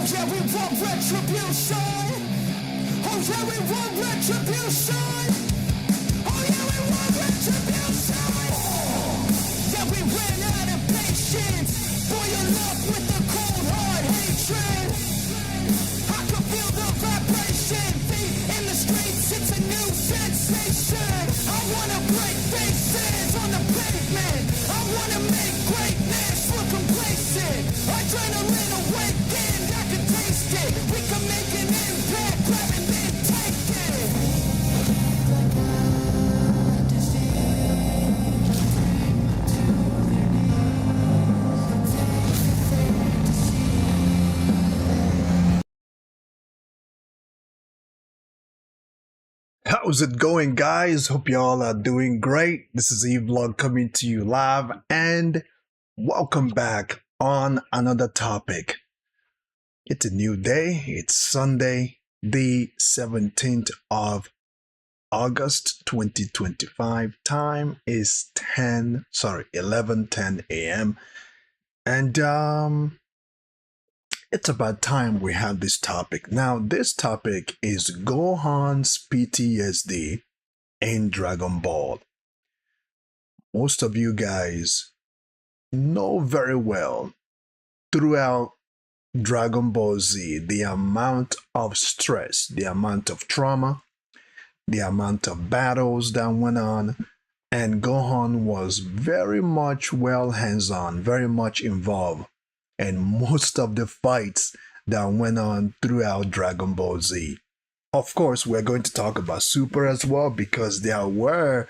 yeah, we want retribution. Oh yeah, we want retribution. Oh yeah, we want retribution. Yeah, we ran out of patience. Boil up with the cold hard hatred. I can feel the vibration. Feet in the streets, it's a new sensation. I wanna break faces on the pavement. I wanna make greatness look complacent. Adrenaline awakened, I can taste it. We can make an impact, grab and then take it. How's it going, guys? Hope y'all are doing great. This is E-Vlog coming to you live, and welcome back on another topic. It's a new day. It's Sunday, the 17th of August 2025. Time is 11:10 a.m. And it's about time we have this topic. Now, this topic is Gohan's PTSD in Dragon Ball. Most of you guys know very well throughout Dragon Ball Z the amount of stress, the amount of trauma, the amount of battles that went on, and Gohan was very much hands-on, very much involved and most of the fights that went on throughout Dragon Ball Z. Of course, we're going to talk about Super as well, because there were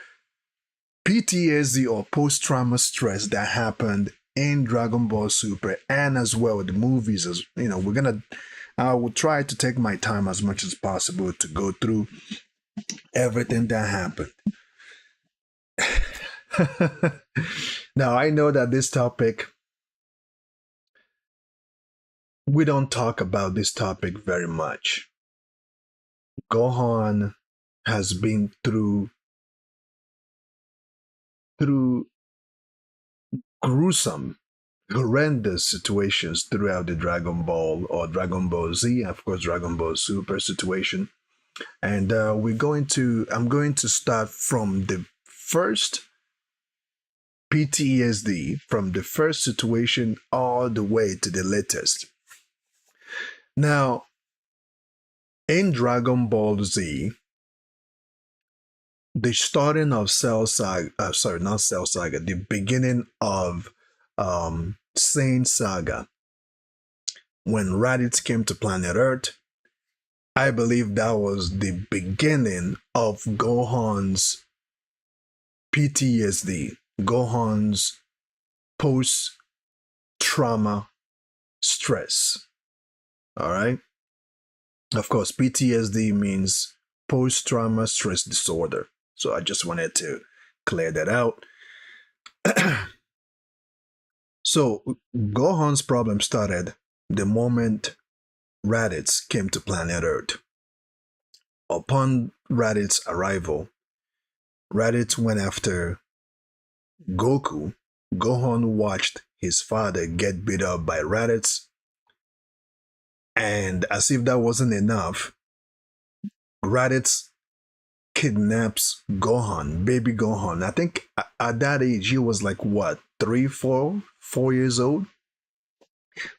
PTSD or post-trauma stress that happened in Dragon Ball Super, and as well the movies. As you know, I will try to take my time as much as possible to go through everything that happened. Now, I know that this topic, we don't talk about this topic very much. Gohan has been through gruesome, horrendous situations throughout the Dragon Ball or Dragon Ball Z, of course, Dragon Ball Super situation. And I'm going to start from the first PTSD, from the first situation all the way to the latest. Now, in Dragon Ball Z, the starting of Cell Saga, not Cell Saga, the beginning of Saiyan Saga, when Raditz came to planet Earth, I believe that was the beginning of Gohan's PTSD, Gohan's post-trauma stress. All right. Of course, PTSD means post-trauma stress disorder. So I just wanted to clear that out. So Gohan's problem started the moment Raditz came to planet Earth. Upon Raditz's arrival, Raditz went after Goku. Gohan watched his father get beat up by Raditz. And as if that wasn't enough, Raditz kidnaps Gohan, baby Gohan. I think at that age, he was like, what, 4 years old?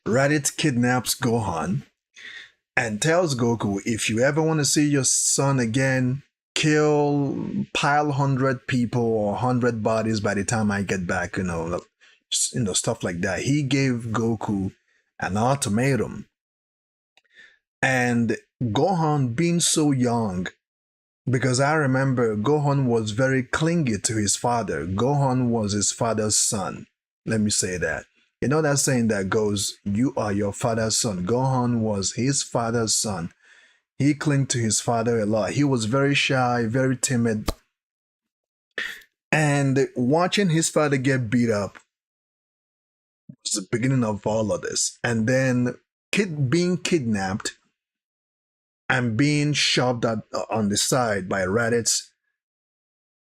Raditz kidnaps Gohan and tells Goku, if you ever want to see your son again, pile 100 people or 100 bodies by the time I get back, stuff like that. He gave Goku an ultimatum. And Gohan, being so young, because I remember Gohan was very clingy to his father. Gohan was his father's son. Let me say that. You know that saying that goes, you are your father's son. Gohan was his father's son. He clung to his father a lot. He was very shy, very timid. And watching his father get beat up was the beginning of all of this. And then being kidnapped and being shoved on the side by Raditz,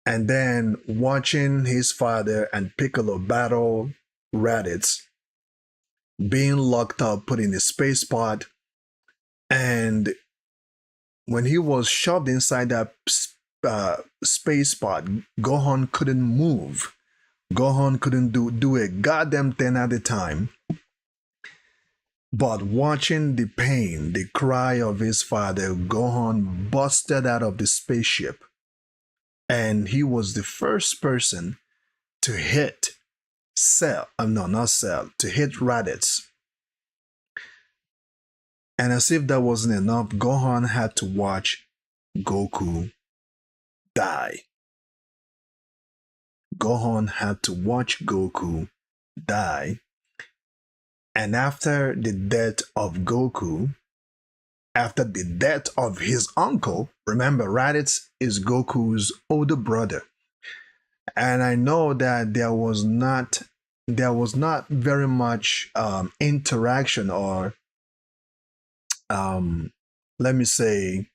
and then watching his father and Piccolo battle Raditz, being locked up, put in a space pod, And when he was shoved inside that space pod, Gohan couldn't move. Gohan couldn't do a goddamn thing at the time. But watching the pain, the cry of his father, Gohan busted out of the spaceship. And he was the first person to hit Cell. No, not Cell, to hit Raditz. And as if that wasn't enough, Gohan had to watch Goku die. Gohan had to watch Goku die. And after the death of Goku, after the death of his uncle, remember Raditz is Goku's older brother. And I know that there was not very much interaction or let me say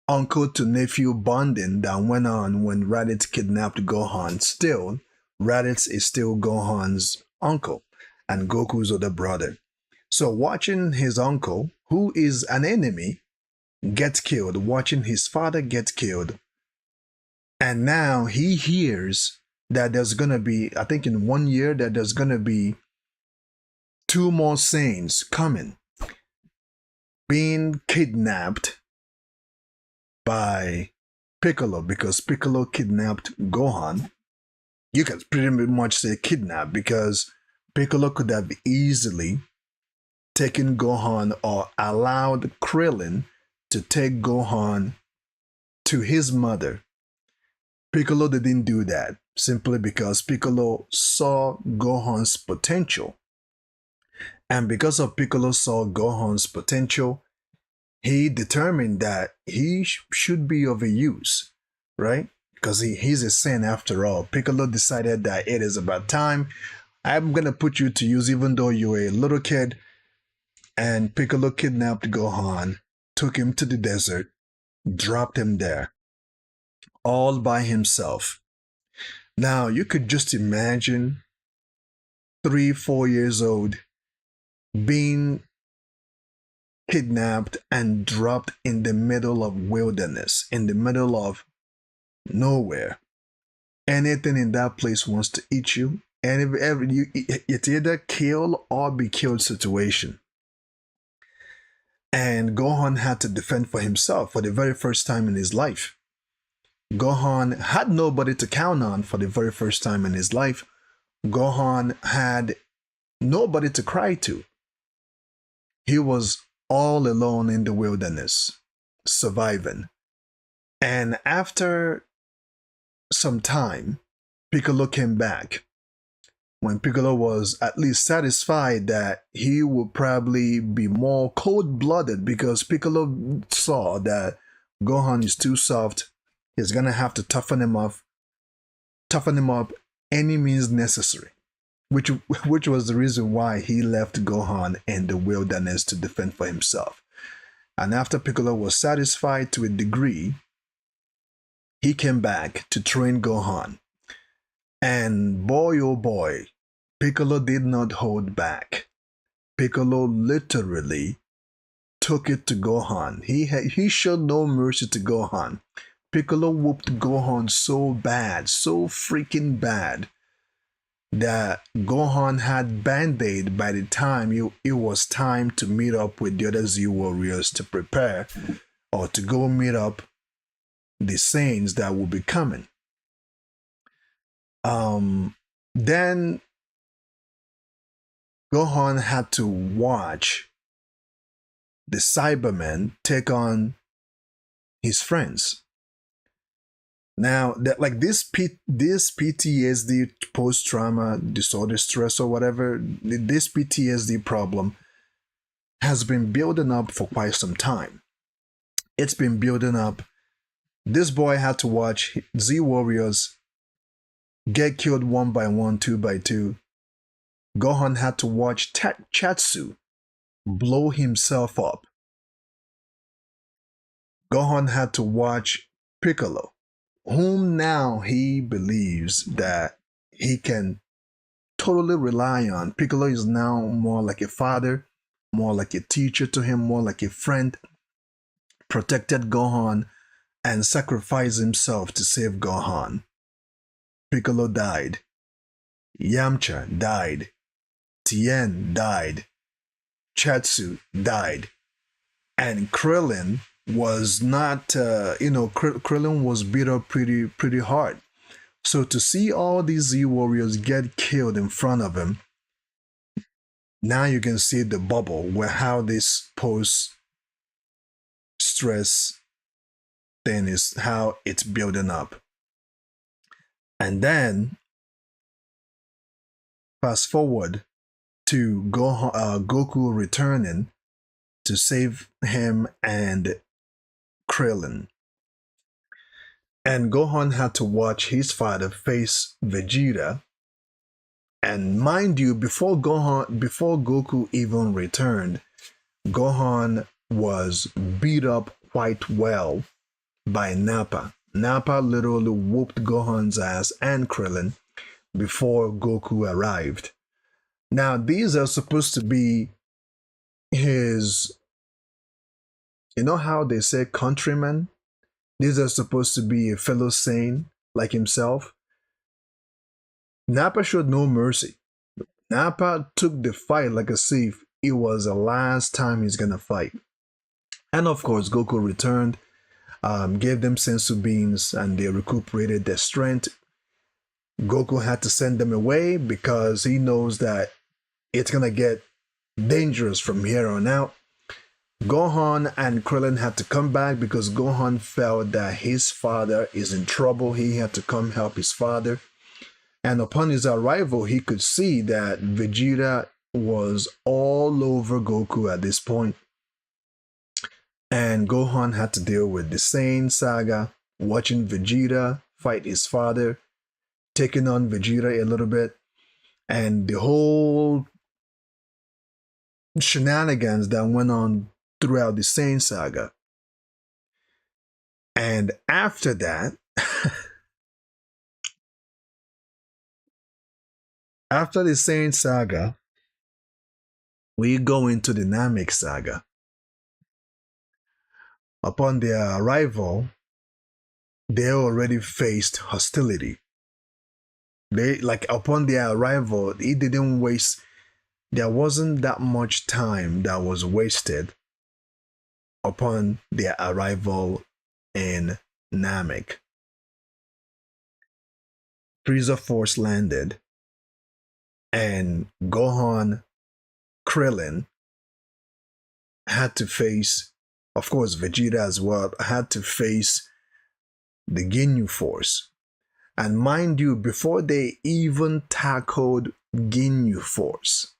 uncle to nephew bonding that went on when Raditz kidnapped Gohan. Still, Raditz is still Gohan's uncle and Goku's older brother. So watching his uncle, who is an enemy, get killed, watching his father get killed, and now he hears that there's gonna be, I think in 1 year, that there's gonna be 2 more Saiyans coming, being kidnapped by Piccolo, because Piccolo kidnapped Gohan. You can pretty much say kidnapped, because Piccolo could have easily taken Gohan or allowed Krillin to take Gohan to his mother. Piccolo didn't do that simply because Piccolo saw Gohan's potential. And because of Piccolo saw Gohan's potential, he determined that he should be of a use, right? Because he's a Saiyan after all. Piccolo decided that it is about time. I'm going to put you to use even though you're a little kid. And Piccolo kidnapped Gohan, took him to the desert, dropped him there, all by himself. Now, you could just imagine 3-4 years old being kidnapped and dropped in the middle of wilderness, in the middle of nowhere. Anything in that place wants to eat you, and it's either kill or be killed situation. And Gohan had to defend for himself for the very first time in his life. Gohan had nobody to count on for the very first time in his life. Gohan had nobody to cry to. He was all alone in the wilderness, surviving. And after some time, Piccolo came back. When Piccolo was at least satisfied that he would probably be more cold-blooded, because Piccolo saw that Gohan is too soft, he's gonna have to toughen him up any means necessary, which was the reason why he left Gohan in the wilderness to defend for himself. And after Piccolo was satisfied to a degree, he came back to train Gohan. And boy, oh boy, Piccolo did not hold back. Piccolo literally took it to Gohan. He showed no mercy to Gohan. Piccolo whooped Gohan so bad, so freaking bad, that Gohan had Band-Aid by the time it was time to meet up with the other Z Warriors to prepare or to go meet up the Saiyans that will be coming. Then Gohan had to watch the Cybermen take on his friends. Now, this PTSD, post-trauma disorder stress or whatever, this PTSD problem has been building up for quite some time. It's been building up. This boy had to watch Z Warriors get killed 1 by 1, 2 by 2. Gohan had to watch Chatsu blow himself up. Gohan had to watch Piccolo, whom now he believes that he can totally rely on. Piccolo is now more like a father, more like a teacher to him, more like a friend, protected Gohan, and sacrificed himself to save Gohan. Piccolo died. Yamcha died. Tien died. Chatsu died. And Krillin was not, Krillin was beat up pretty hard. So to see all these Z warriors get killed in front of him, now you can see the bubble where how this post stress thing is, how it's building up. And then fast forward to Goku returning to save him and Krillin. And Gohan had to watch his father face Vegeta. And mind you, before Goku even returned, Gohan was beat up quite well by Nappa. Nappa literally whooped Gohan's ass and Krillin before Goku arrived. Now, these are supposed to be his, you know how they say countrymen? These are supposed to be a fellow Saiyan like himself. Nappa showed no mercy. Nappa took the fight like as if it was the last time he's gonna fight. And of course, Goku returned, gave them sensu beans, and they recuperated their strength. Goku had to send them away because he knows that it's gonna get dangerous from here on out. Gohan and Krillin had to come back because Gohan felt that his father is in trouble. He had to come help his father. And upon his arrival, he could see that Vegeta was all over Goku at this point. And Gohan had to deal with the Saiyan saga, watching Vegeta fight his father, taking on Vegeta a little bit, and the whole shenanigans that went on throughout the Saiyan saga. And after that, after the Saiyan saga, we go into the Namek saga. Upon their arrival, they already faced hostility. Upon their arrival, it didn't waste, there wasn't that much time that was wasted upon their arrival in Namek. Frieza Force landed, and Gohan, Krillin had to face, of course, Vegeta as well, had to face the Ginyu Force. And mind you, before they even tackled Ginyu Force,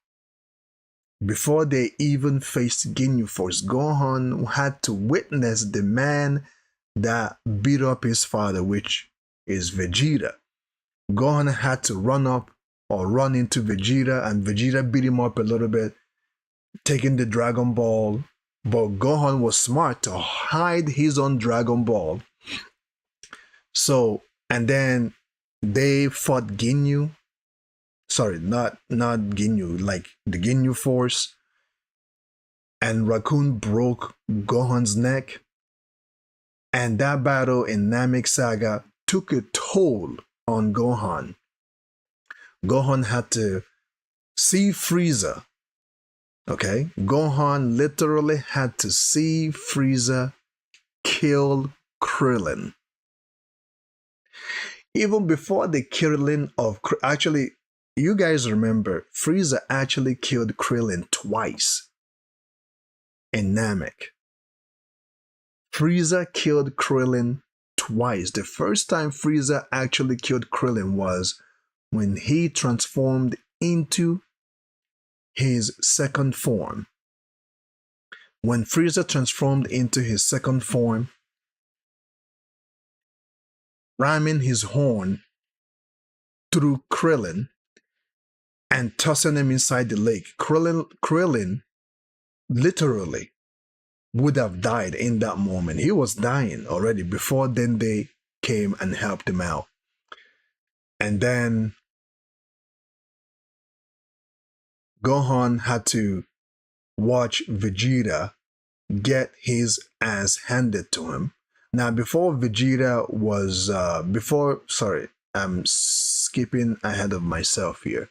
before they even faced Ginyu Force, Gohan had to witness the man that beat up his father, which is Vegeta. Gohan had to run into Vegeta, and Vegeta beat him up a little bit, taking the Dragon Ball. But Gohan was smart to hide his own Dragon Ball. So, and then they fought Ginyu. Sorry, not Ginyu, like the Ginyu Force. And Raccoon broke Gohan's neck. And that battle in Namek Saga took a toll on Gohan. Gohan had to see Frieza. Okay? Gohan literally had to see Frieza kill Krillin. Even before the killing of... Actually, you guys remember, Frieza actually killed Krillin twice in Namek. Frieza killed Krillin twice. The first time Frieza actually killed Krillin was when he transformed into his second form. When Frieza transformed into his second form, ramming his horn through Krillin and tossing him inside the lake, Krillin literally would have died in that moment. He was dying already before then they came and helped him out. And then Gohan had to watch Vegeta get his ass handed to him. Now, before Vegeta was, sorry, I'm skipping ahead of myself here.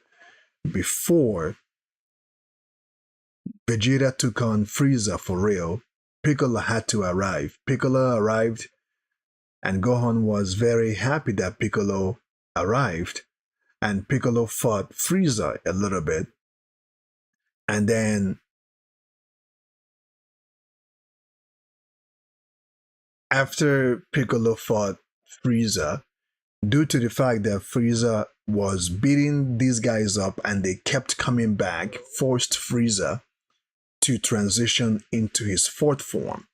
Before Vegeta took on Frieza for real, Piccolo had to arrive. Piccolo arrived, and Gohan was very happy that Piccolo arrived. And Piccolo fought Frieza a little bit. And then after Piccolo fought Frieza, due to the fact that Frieza was beating these guys up and they kept coming back, forced Frieza to transition into his fourth form.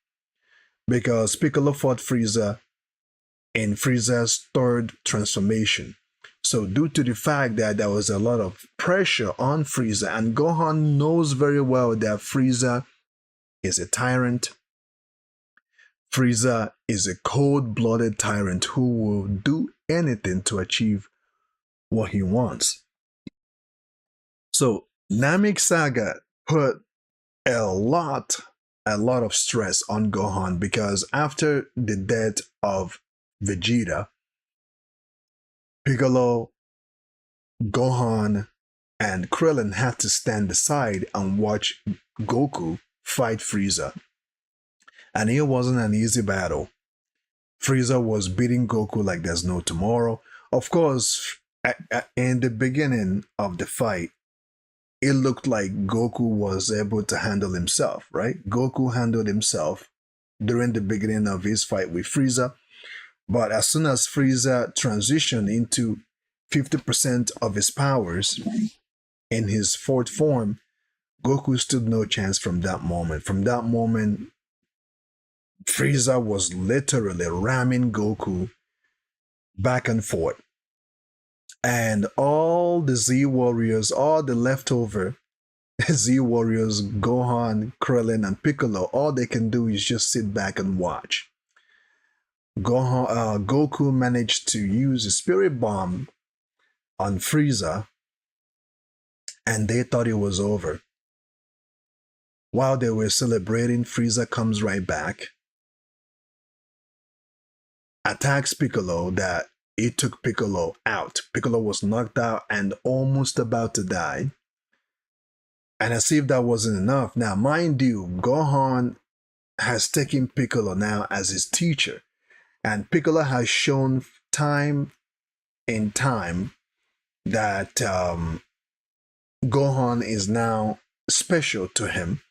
Because Piccolo fought Frieza in Frieza's third transformation. So due to the fact that there was a lot of pressure on Frieza, and Gohan knows very well that Frieza is a tyrant. Frieza is a cold-blooded tyrant who will do anything to achieve what he wants. So Namek Saga put a lot of stress on Gohan because after the death of Vegeta, Piccolo, Gohan, and Krillin had to stand aside and watch Goku fight Frieza. And it wasn't an easy battle. Frieza was beating Goku like there's no tomorrow. Of course, in the beginning of the fight, it looked like Goku was able to handle himself, right? Goku handled himself during the beginning of his fight with Frieza. But as soon as Frieza transitioned into 50% of his powers in his fourth form, Goku stood no chance from that moment. From that moment, Frieza was literally ramming Goku back and forth. And all the Z Warriors, all the leftover Z Warriors, Gohan, Krillin, and Piccolo, all they can do is just sit back and watch. Goku managed to use a spirit bomb on Frieza, and they thought it was over. While they were celebrating, Frieza comes right back, attacks Piccolo, that it took Piccolo out. Piccolo was knocked out and almost about to die. And as if that wasn't enough, now mind you, Gohan has taken Piccolo now as his teacher. And Piccolo has shown time and time that Gohan is now special to him.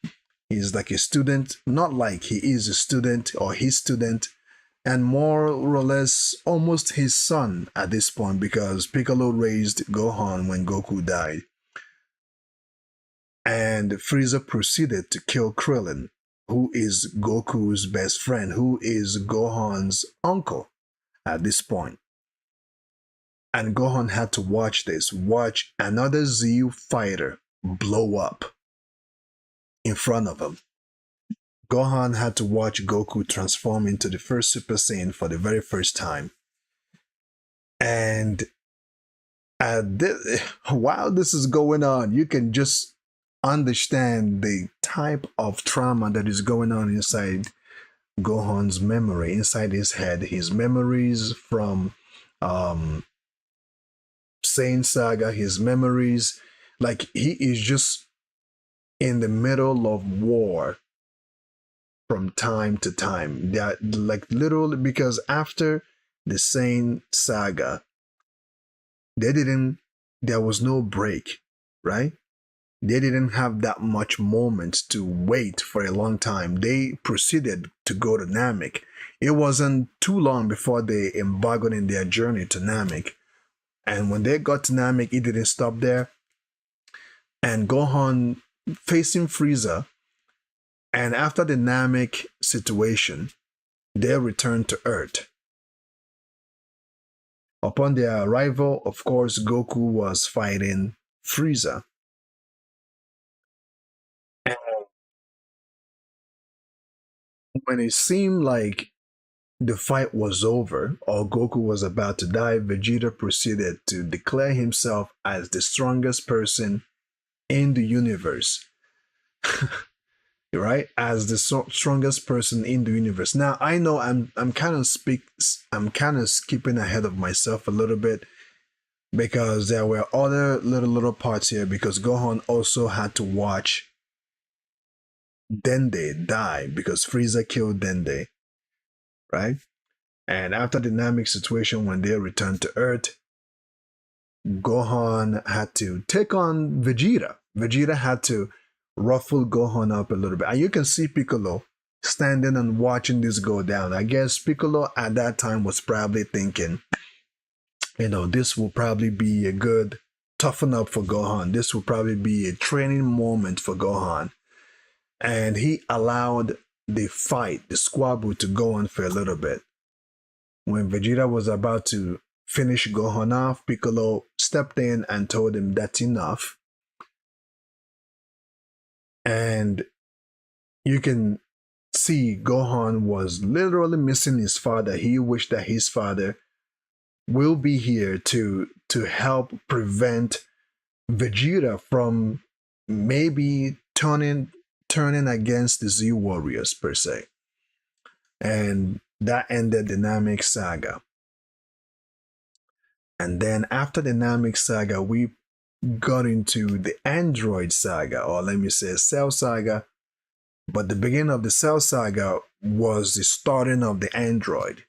He's like a student, not like he is a student or his student, and more or less almost his son at this point because Piccolo raised Gohan when Goku died. And Frieza proceeded to kill Krillin, who is Goku's best friend, who is Gohan's uncle at this point. And Gohan had to watch another Z fighter blow up in front of him. Gohan had to watch Goku transform into the first Super Saiyan for the very first time. And while this is going on, you can just understand the type of trauma that is going on inside Gohan's memory, inside his head, his memories from Saiyan Saga, his memories, like he is just in the middle of war from time to time. That like literally, because after the Saiyan Saga, there was no break, right? They didn't have that much moment to wait for a long time. They proceeded to go to Namek. It wasn't too long before they embarked on their journey to Namek. And when they got to Namek, it didn't stop there. And Gohan facing Frieza. And after the Namek situation, they returned to Earth. Upon their arrival, of course, Goku was fighting Frieza. And when it seemed like the fight was over or Goku was about to die, Vegeta proceeded to declare himself as the strongest person in the universe, right? As the strongest person in the universe. Now I know I'm kind of skipping ahead of myself a little bit because there were other little parts here because Gohan also had to watch Dende die because Frieza killed Dende, right? And after the Namek situation, when they returned to Earth, Gohan had to take on Vegeta. Vegeta had to ruffle Gohan up a little bit. And you can see Piccolo standing and watching this go down. I guess Piccolo at that time was probably thinking, this will probably be a good toughen up for Gohan. This will probably be a training moment for Gohan. And he allowed the fight, the squabble to go on for a little bit. When Vegeta was about to finish Gohan off, Piccolo stepped in and told him that's enough. And you can see Gohan was literally missing his father. He wished that his father will be here to help prevent Vegeta from maybe turning against the Z Warriors per se. And that ended the Namek saga. And then after the Namek saga, we got into the Android saga, or let me say Cell saga. But the beginning of the Cell saga was the starting of the Android.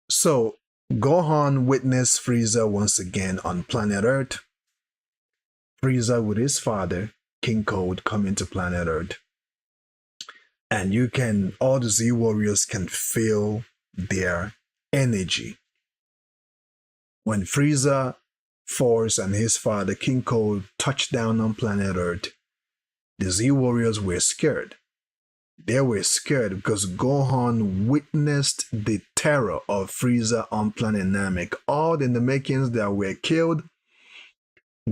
So Gohan witnessed Frieza once again on planet Earth. Frieza with his father, King Cold, coming to planet Earth. And all the Z Warriors can feel their energy. When Frieza, Force, and his father, King Cold, touched down on planet Earth, the Z Warriors were scared. They were scared because Gohan witnessed the terror of Frieza on planet Namek. All the Namekians that were killed,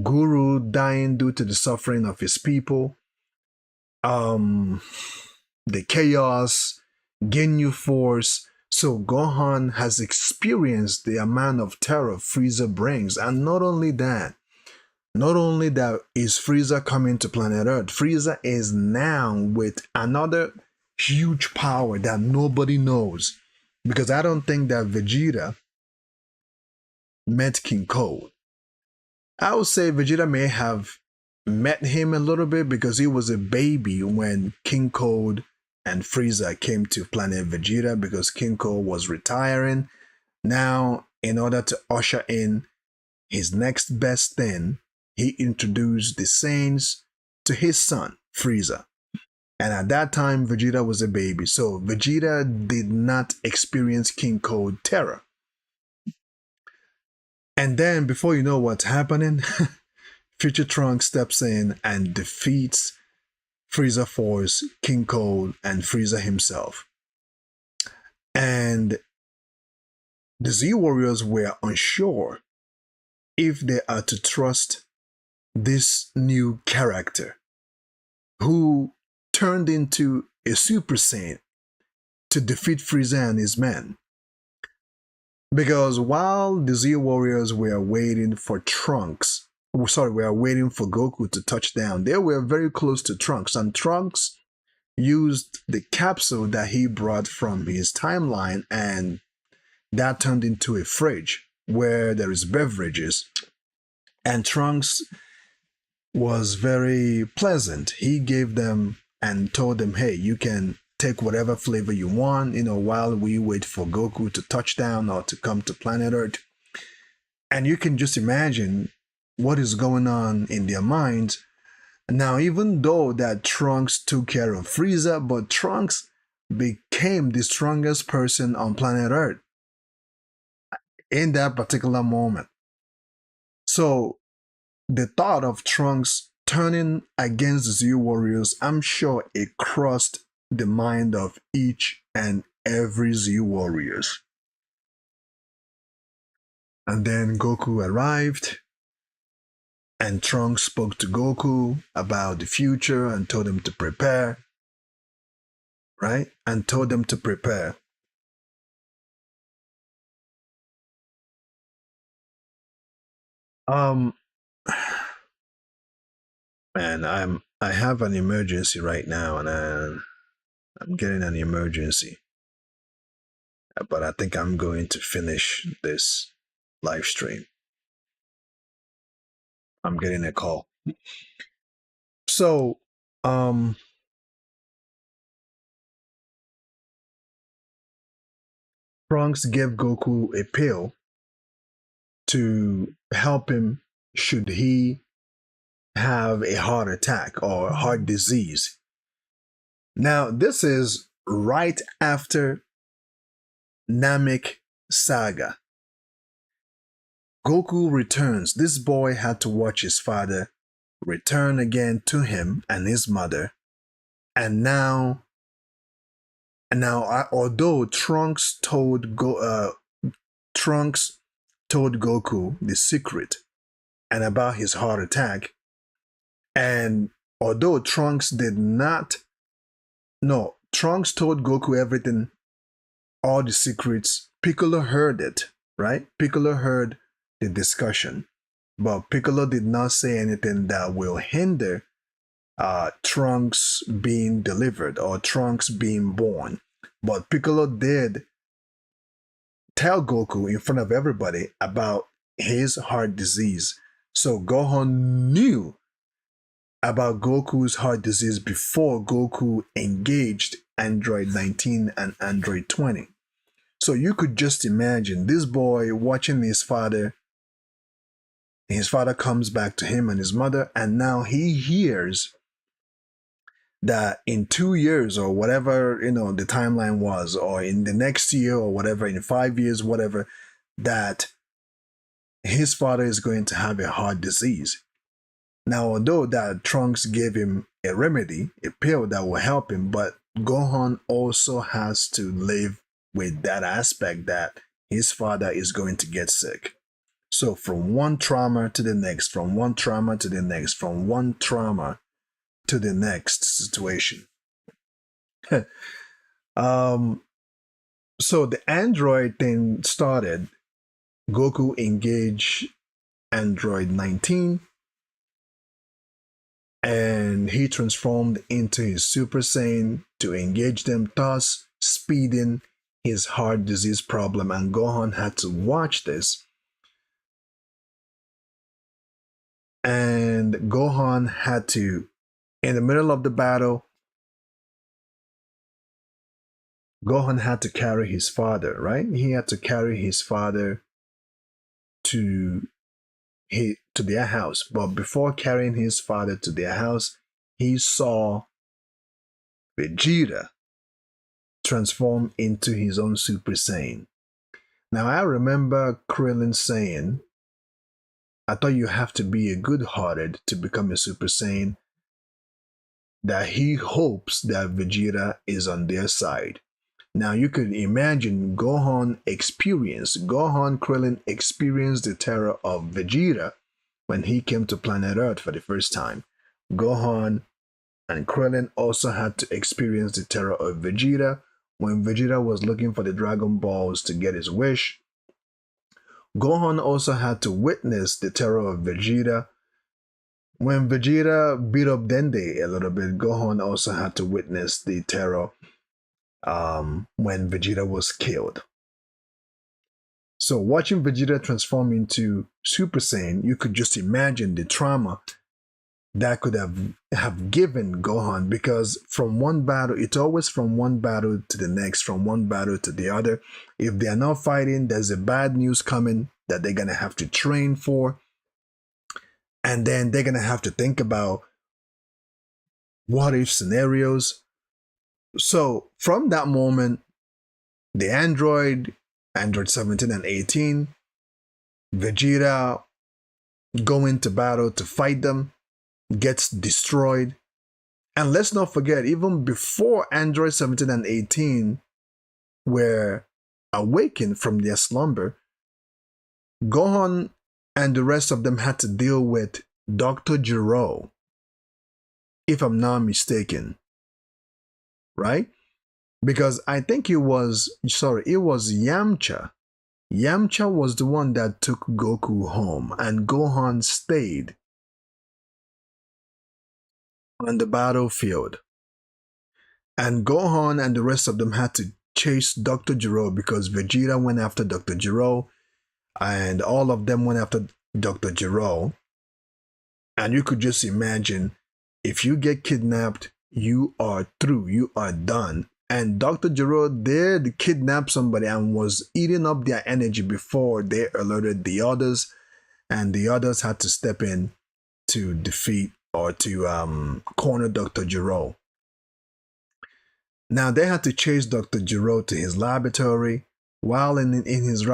Guru dying due to the suffering of his people, the chaos, Ginyu Force. So Gohan has experienced the amount of terror Frieza brings. And not only that is Frieza coming to planet Earth. Frieza is now with another huge power that nobody knows. Because I don't think that Vegeta met King Cold. I would say Vegeta may have met him a little bit because he was a baby when King Cold and Frieza came to planet Vegeta because King Cold was retiring. Now, in order to usher in his next best thing, he introduced the Saiyans to his son, Frieza. And at that time, Vegeta was a baby, so Vegeta did not experience King Cold terror. And then, before you know what's happening, Future Trunks steps in and defeats Frieza Force, King Cold, and Frieza himself. And the Z Warriors were unsure if they are to trust this new character who turned into a Super Saiyan to defeat Frieza and his men. Because while the Z Warriors were waiting for waiting for Goku to touch down, they were very close to Trunks, and Trunks used the capsule that he brought from his timeline, and that turned into a fridge where there is beverages. And Trunks was very pleasant. He gave them and told them, hey, you can take whatever flavor you want, while we wait for Goku to touch down or to come to planet Earth. And you can just imagine what is going on in their minds. Now, even though that Trunks took care of Frieza, but Trunks became the strongest person on planet Earth in that particular moment. So the thought of Trunks turning against the Z Warriors, I'm sure it crossed the mind of each and every Z Warriors. And then Goku arrived, and Trunks spoke to Goku about the future and told him to prepare, right? And told them to prepare. And I have an emergency right now, and I'm getting an emergency. But I think I'm going to finish this live stream. I'm getting a call. So, um, Trunks gave Goku a pill to help him should he have a heart attack or heart disease. Now, this is right after Namek saga. Goku returns. This boy had to watch his father return again to him and his mother. And now, although Trunks told Goku the secret and about his heart attack, and although Trunks did not, no, Trunks told Goku everything, all the secrets. Piccolo heard it, right? Piccolo heard the discussion, but Piccolo did not say anything that will hinder Trunks being delivered or Trunks being born. But Piccolo did tell Goku in front of everybody about his heart disease. So Gohan knew about Goku's heart disease before Goku engaged Android 19 and Android 20. So you could just imagine this boy watching his father. His father comes back to him and his mother, and now he hears that in 2 years or whatever, the timeline was, or in the next year or whatever, in 5 years, whatever, that his father is going to have a heart disease. Now, although that Trunks gave him a remedy, a pill that will help him, but Gohan also has to live with that aspect that his father is going to get sick. So from one trauma to the next, from one trauma to the next, from one trauma to the next situation. So the android thing started. Goku engaged Android 19, and he transformed into his Super Saiyan to engage them, thus speeding his heart disease problem. And Gohan had to watch this. And Gohan had to, in the middle of the battle, Gohan had to carry his father, right? He had to carry his father to their house. But before carrying his father to their house, he saw Vegeta transform into his own Super Saiyan. Now I remember Krillin saying, I thought you have to be a good-hearted to become a Super Saiyan, that he hopes that Vegeta is on their side. Now you could imagine Gohan Krillin experienced the terror of Vegeta when he came to planet Earth for the first time. Gohan and Krillin also had to experience the terror of Vegeta when Vegeta was looking for the Dragon Balls to get his wish. Gohan also had to witness the terror of Vegeta. When Vegeta beat up Dende a little bit, Gohan also had to witness the terror when Vegeta was killed. So watching Vegeta transform into Super Saiyan, you could just imagine the trauma that could have given Gohan, because from one battle, it's always from one battle to the next, from one battle to the other. If they are not fighting, there's a bad news coming that they're going to have to train for. And then they're going to have to think about what if scenarios. So from that moment, the Android 17 and 18, Vegeta go into battle to fight them, gets destroyed. And let's not forget, even before Android 17 and 18 were awakened from their slumber, Gohan and the rest of them had to deal with Dr. Gero, if I'm not mistaken, right? Because I think it was Yamcha. Yamcha was the one that took Goku home, and Gohan stayed on the battlefield. And Gohan and the rest of them had to chase Dr. Gero because Vegeta went after Dr. Gero and all of them went after Dr. Gero. And you could just imagine if you get kidnapped, you are through, you are done. And Dr. Gero did kidnap somebody and was eating up their energy before they alerted the others, and the others had to step in to defeat or to corner Dr. Gero. Now they had to chase Dr. Gero to his laboratory. While in his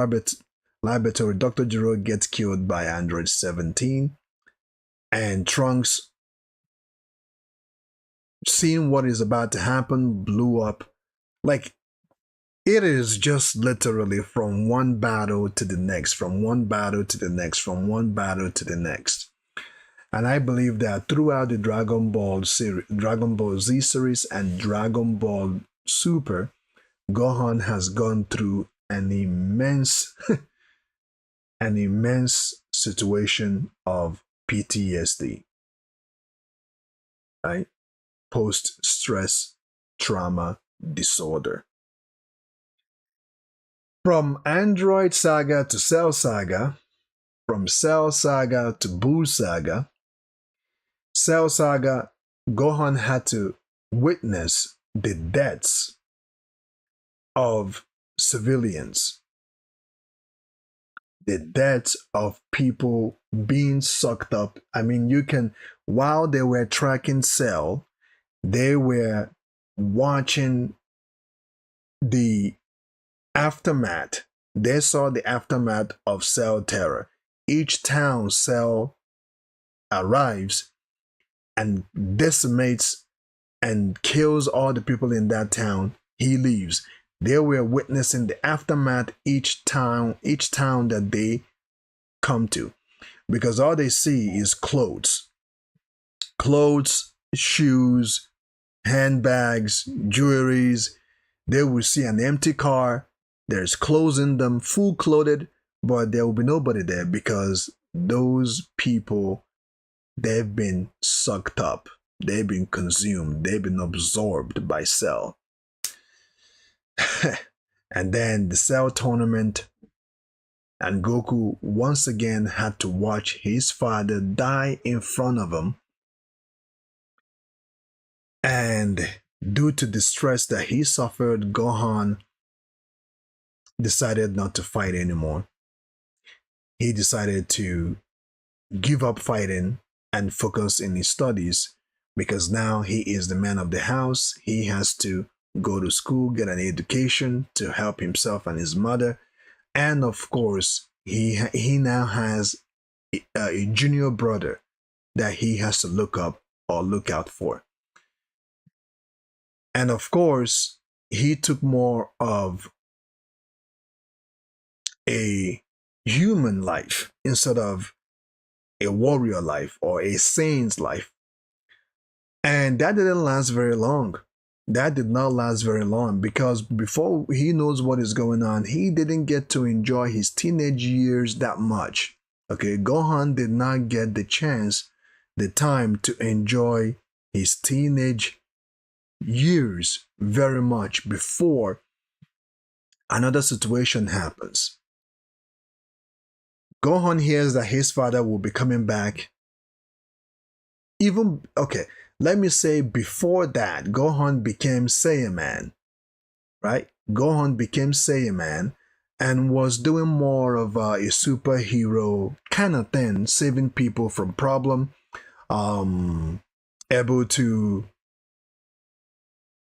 laboratory, Dr. Gero gets killed by Android 17, and Trunks, seeing what is about to happen, blew up. Like, it is just literally from one battle to the next, from one battle to the next, from one battle to the next. And I believe that throughout the Dragon Ball series, Dragon Ball Z series and Dragon Ball Super, Gohan has gone through an immense an immense situation of PTSD, right? Post stress trauma disorder. From Android Saga to Cell Saga, from Cell Saga to Buu Saga, Cell Saga, Gohan had to witness the deaths of civilians, the deaths of people being sucked up. I mean, while they were tracking Cell, they were watching the aftermath. They saw the aftermath of Cell terror. Each town Cell arrives and decimates and kills all the people in that town. He leaves. They were witnessing the aftermath each town that they come to, because all they see is clothes, shoes, handbags, jewelries. They will see an empty car. There's clothes in them, full clothed, but there will be nobody there because those people, they've been sucked up. They've been consumed. They've been absorbed by Cell. And then the Cell tournament, and Goku once again had to watch his father die in front of him. And due to the stress that he suffered, Gohan decided not to fight anymore. He decided to give up fighting and focus in his studies, because now he is the man of the house. He has to go to school, get an education to help himself and his mother. And of course, he now has a junior brother that he has to look up or look out for. And of course, he took more of a human life instead of a warrior life or a Saiyan's life. And that didn't last very long. That did not last very long, because before he knows what is going on, he didn't get to enjoy his teenage years that much. Okay, Gohan did not get the chance, the time to enjoy his teenage years very much before another situation happens. Gohan hears that his father will be coming back. Let me say before that, Gohan became Saiyan Man, right? Gohan became Saiyan Man and was doing more of a superhero kind of thing, saving people from problem, able to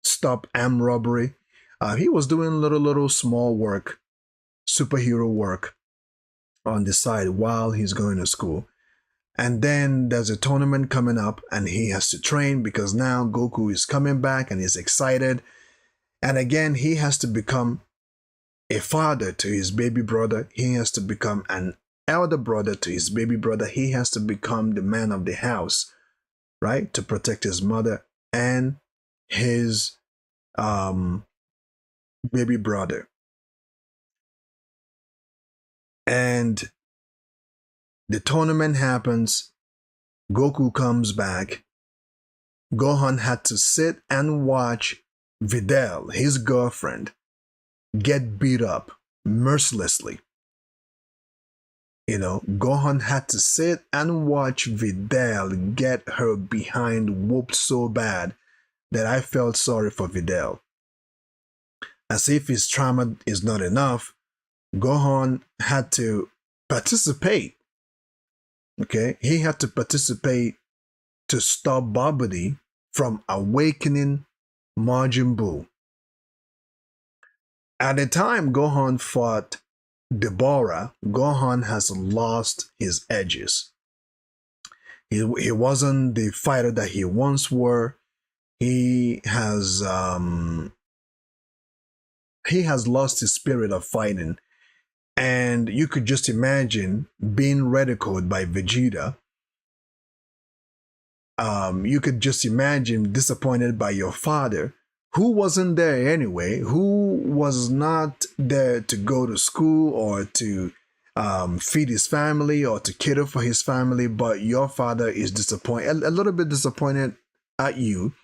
stop armed robbery. He was doing little small work, superhero work on the side while he's going to school. And then there's a tournament coming up and he has to train, because now Goku is coming back and he's excited. And again, he has to become a father to his baby brother. He has to become an elder brother to his baby brother. He has to become the man of the house, right? To protect his mother and his baby brother. And the tournament happens. Goku comes back Gohan had to sit and watch Videl, his girlfriend, get beat up mercilessly. Gohan had to sit and watch Videl get her behind whooped so bad that I felt sorry for Videl. As if his trauma is not enough, Gohan had to participate. Okay, he had to participate to stop Babidi from awakening Majin Buu. At the time Gohan fought Deborah, Gohan has lost his edges. He wasn't the fighter that he once were. He has lost his spirit of fighting. And you could just imagine being ridiculed by Vegeta. You could just imagine disappointed by your father, who wasn't there anyway, who was not there to go to school or to feed his family or to cater for his family, but your father is disappointed, a little bit disappointed at you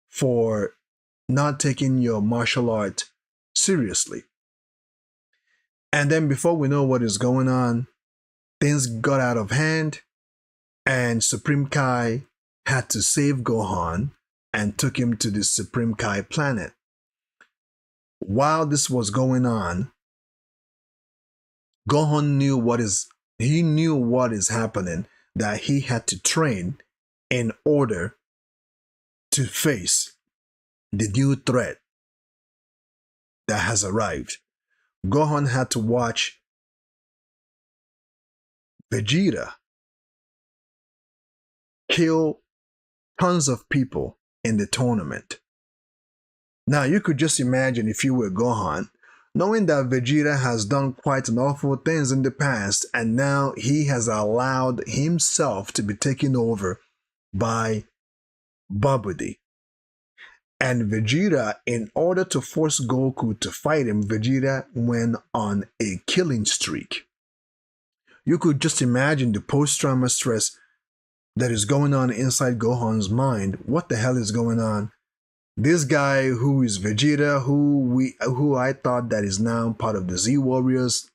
for not taking your martial art seriously. And then before we know what is going on, things got out of hand and Supreme Kai had to save Gohan and took him to the Supreme Kai planet. While this was going on, Gohan knew what is happening, that he had to train in order to face the new threat that has arrived. Gohan had to watch Vegeta kill tons of people in the tournament. Now, you could just imagine if you were Gohan, knowing that Vegeta has done quite an awful things in the past, and now he has allowed himself to be taken over by Babidi. And Vegeta, in order to force Goku to fight him, Vegeta went on a killing streak. You could just imagine the post-trauma stress that is going on inside Gohan's mind. What the hell is going on? This guy who is Vegeta, who I thought that is now part of the Z Warriors,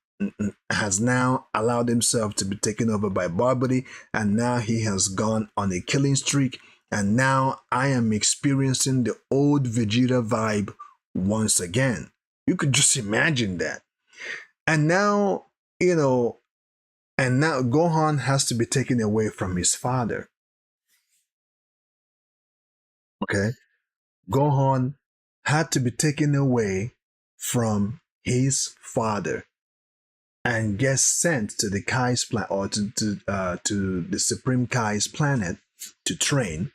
has now allowed himself to be taken over by Babidi, and now he has gone on a killing streak. And now I am experiencing the old Vegeta vibe once again. You could just imagine that. And now, Gohan has to be taken away from his father. Okay? Gohan had to be taken away from his father and get sent to the Kai's planet, or to the Supreme Kai's planet to train.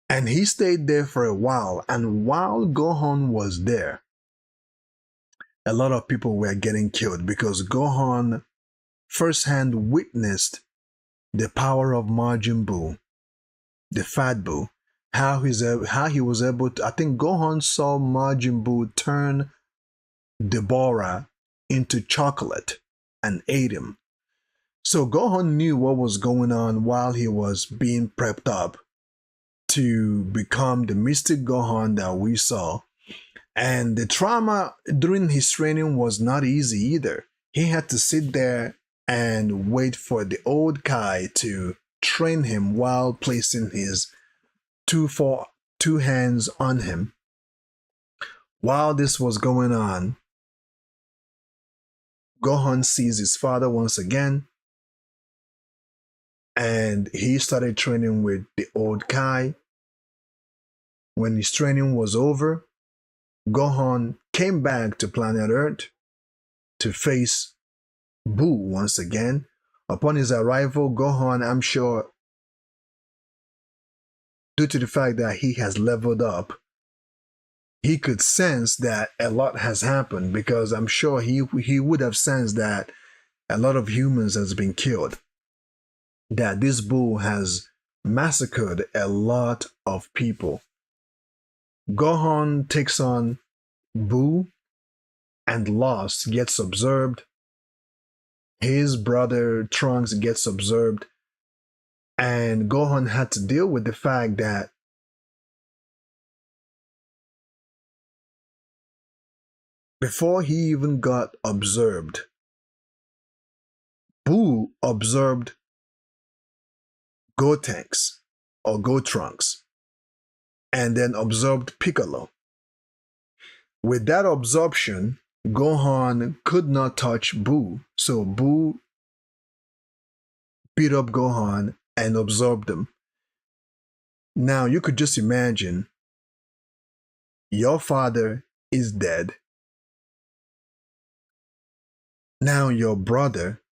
And he stayed there for a while. And while Gohan was there, a lot of people were getting killed because Gohan firsthand witnessed the power of Majin Buu, the Fat Buu, how he was able to. I think Gohan saw Majin Buu turn Deborah into chocolate and ate him. So Gohan knew what was going on while he was being prepped up to become the mystic Gohan that we saw. And the trauma during his training was not easy either. He had to sit there and wait for the old Kai to train him while placing his two hands on him. While this was going on, Gohan sees his father once again, and he started training with the old Kai. When his training was over, Gohan came back to planet Earth to face Buu once again. Upon his arrival, Gohan, I'm sure, due to the fact that he has leveled up, he could sense that a lot has happened, because I'm sure he would have sensed that a lot of humans has been killed, that this Buu has massacred a lot of people. Gohan takes on Buu and Lost gets absorbed. His brother Trunks gets absorbed. And Gohan had to deal with the fact that before he even got observed, Buu observed Gotenks or Gotrunks and then observed Piccolo. With that absorption, Gohan could not touch Buu, so Buu beat up Gohan and absorbed him. Now you could just imagine your father is dead. Now your brother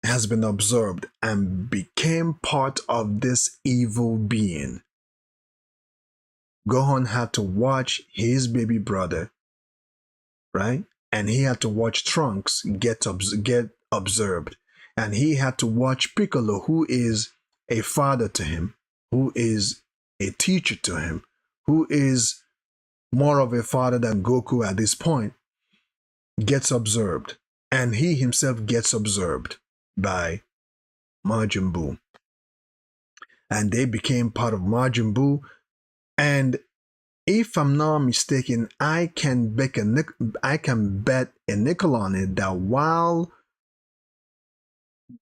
has been absorbed and became part of this evil being. Gohan had to watch his baby brother, right? And he had to watch Trunks get observed. And he had to watch Piccolo, who is a father to him, who is a teacher to him, who is more of a father than Goku at this point, gets observed. And he himself gets observed by Majin Buu. And they became part of Majin Buu. And if I'm not mistaken, I can bet a nickel on it that while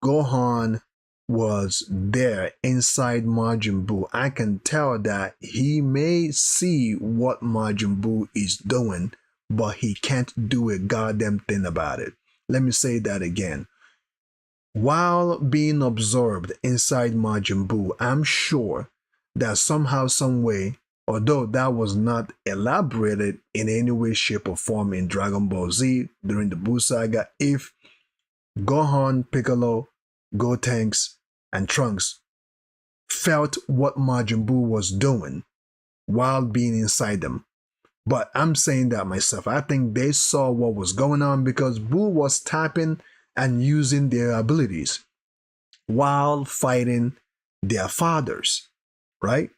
Gohan was there inside Majin Buu, I can tell that he may see what Majin Buu is doing, but he can't do a goddamn thing about it. Let me say that again. While being observed inside Majin Buu, I'm sure that somehow, some way, although that was not elaborated in any way, shape, or form in Dragon Ball Z during the Buu Saga, if Gohan, Piccolo, Gotenks, and Trunks felt what Majin Buu was doing while being inside them. But I'm saying that myself. I think they saw what was going on because Buu was tapping and using their abilities while fighting their fathers, right?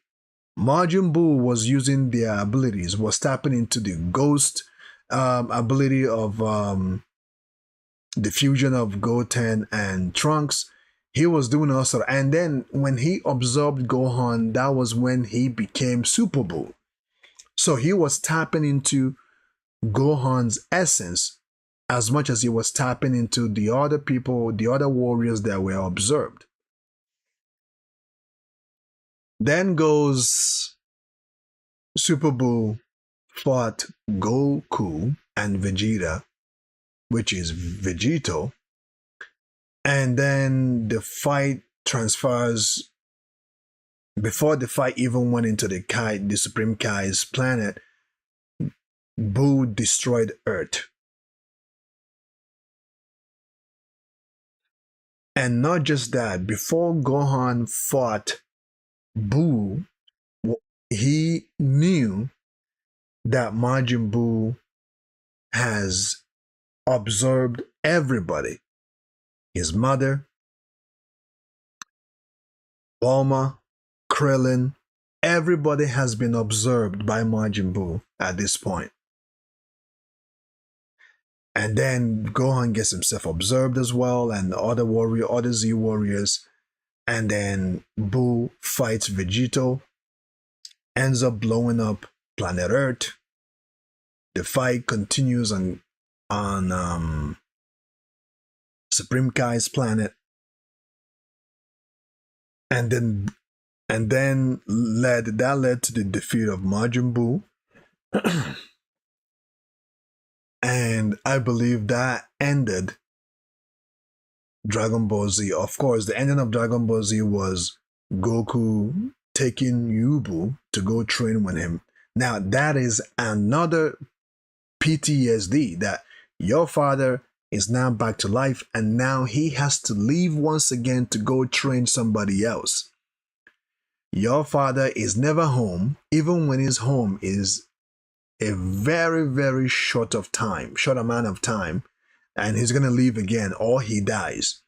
Majin Buu was using their abilities, was tapping into the ghost ability of the fusion of Goten and Trunks. He was doing also, and then when he absorbed Gohan, that was when he became Super Buu. So he was tapping into Gohan's essence as much as he was tapping into the other people, the other warriors that were observed. Then goes Super Buu fought Goku and Vegeta, which is Vegito, and then the fight transfers. Before the fight even went into the Supreme Kai's planet, Buu destroyed Earth. And not just that, before Gohan fought Buu, he knew that Majin Buu has observed everybody. His mother, Bulma, Krillin, everybody has been observed by Majin Buu at this point. And then Gohan gets himself observed as well, and other Z warriors. And then Buu fights Vegito, ends up blowing up planet Earth. The fight continues on Supreme Kai's planet, and then led to the defeat of Majin Buu. And I believe that ended Dragon Ball Z. Of course, the ending of Dragon Ball Z was Goku taking Yubu to go train with him. Now, that is another PTSD, that your father is now back to life and now he has to leave once again to go train somebody else. Your father is never home, even when his home is a very, very short amount of time, and he's going to leave again or he dies.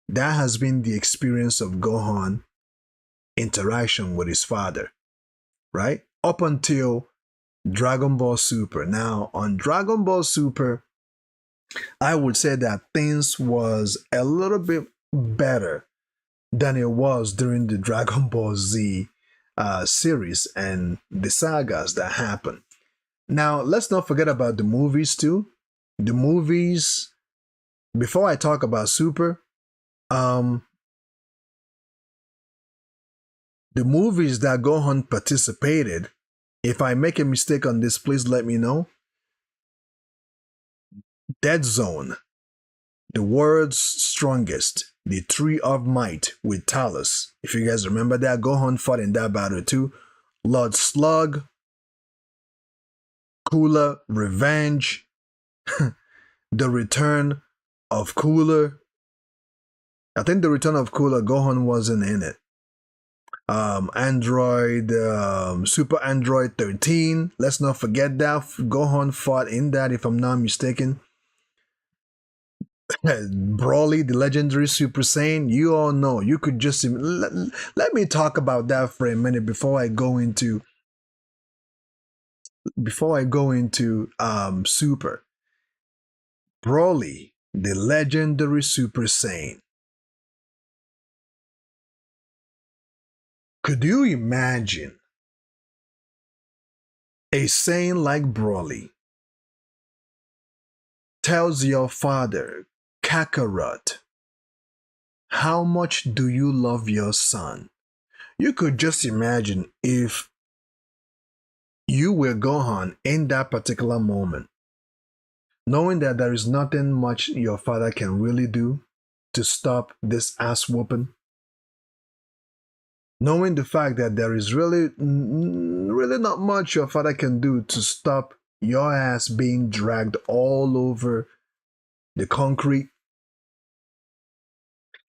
That has been the experience of Gohan interaction with his father, right? Up until Dragon Ball Super. Now, on Dragon Ball Super, I would say that things was a little bit better than it was during the Dragon Ball Z series and the sagas that happened. Now, let's not forget about the movies too. The movies, before I talk about Super, um, the movies that Gohan participated, if I make a mistake on this, please let me know. Dead Zone, The World's Strongest, The Tree of Might with Talus. If you guys remember that, Gohan fought in that battle too. Lord Slug, Cooler, Revenge, The Return of Cooler. I think The Return of Cooler, Gohan wasn't in it. Android, Super Android 13. Let's not forget that. Gohan fought in that, if I'm not mistaken. Broly, the legendary Super Saiyan. You all know. You could just let me talk about that for a minute before I go into Super. Broly, the legendary Super Saiyan. Could you imagine a Saiyan like Broly tells your father, Kakarot, how much do you love your son? You could just imagine if you were Gohan in that particular moment, knowing that there is nothing much your father can really do to stop this ass whooping, knowing the fact that there is really not much your father can do to stop your ass being dragged all over the concrete.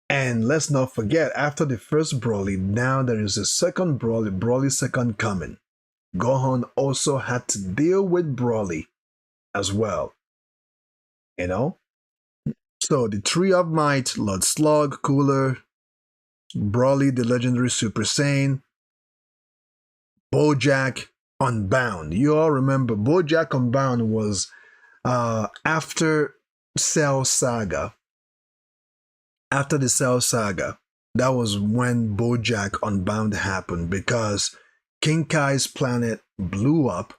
And let's not forget, after the first Broly, now there is a second Broly, Broly second coming. Gohan also had to deal with Broly as well. You know? So the Tree of Might, Lord Slug, Cooler, Broly, the legendary Super Saiyan, Bojack, Unbound. You all remember Bojack Unbound was after Cell Saga. After the Cell Saga, that was when Bojack Unbound happened, because King Kai's planet blew up,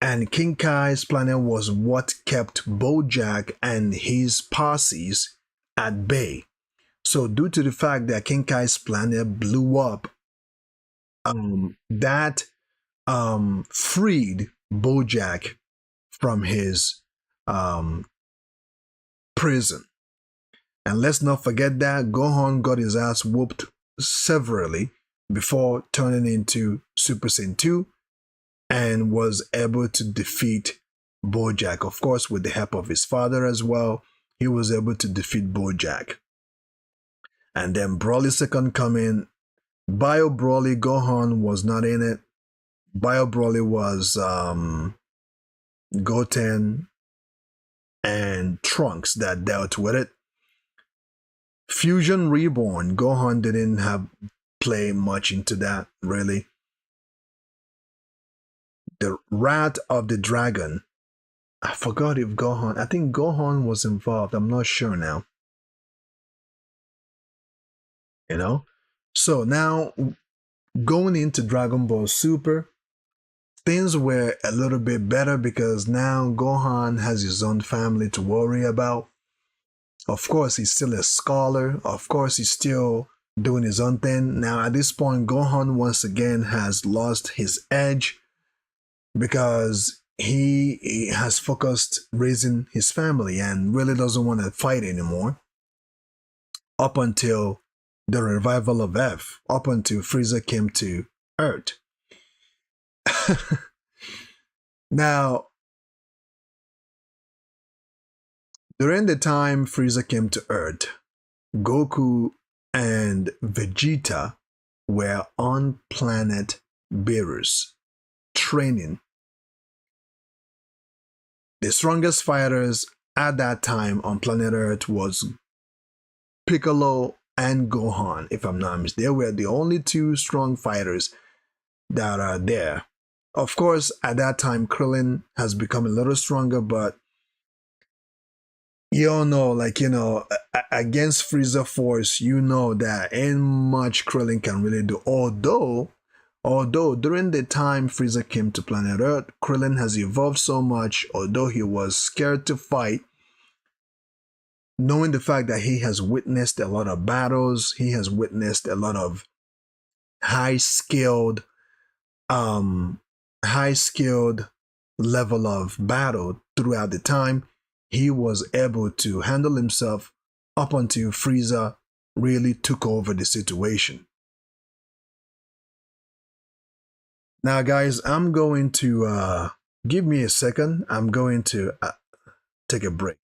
and King Kai's planet was what kept Bojack and his posses at bay. So due to the fact that King Kai's planet blew up, that freed Bojack from his prison. And let's not forget that Gohan got his ass whooped severely before turning into Super Saiyan 2 and was able to defeat Bojack. Of course, with the help of his father as well, he was able to defeat Bojack. And then Broly second coming, Bio Broly, Gohan was not in it. Bio Broly was Goten and Trunks that dealt with it. Fusion Reborn, Gohan didn't have play much into that, really. The Wrath of the Dragon, I forgot if Gohan, I think Gohan was involved, I'm not sure now. You know? So now, going into Dragon Ball Super, things were a little bit better because now Gohan has his own family to worry about. Of course, he's still a scholar. Of course, he's still doing his own thing. Now, at this point, Gohan once again has lost his edge because he has focused raising his family and really doesn't want to fight anymore. Up until the revival of F, up until Frieza came to Earth. Now, during the time Frieza came to Earth, Goku and Vegeta were on planet Beerus, training. The strongest fighters at that time on planet Earth was Piccolo and Gohan, if I'm not mistaken. They were the only two strong fighters that are there. Of course, at that time, Krillin has become a little stronger, but You all know, like, against Freezer Force, you know that ain't much Krillin can really do. Although during the time Frieza came to planet Earth, Krillin has evolved so much, although he was scared to fight, knowing the fact that he has witnessed a lot of battles, he has witnessed a lot of high skilled, um, high skilled level of battle throughout the time, he was able to handle himself up until Frieza really took over the situation. Now, guys, I'm going to give me a second. I'm going to take a break.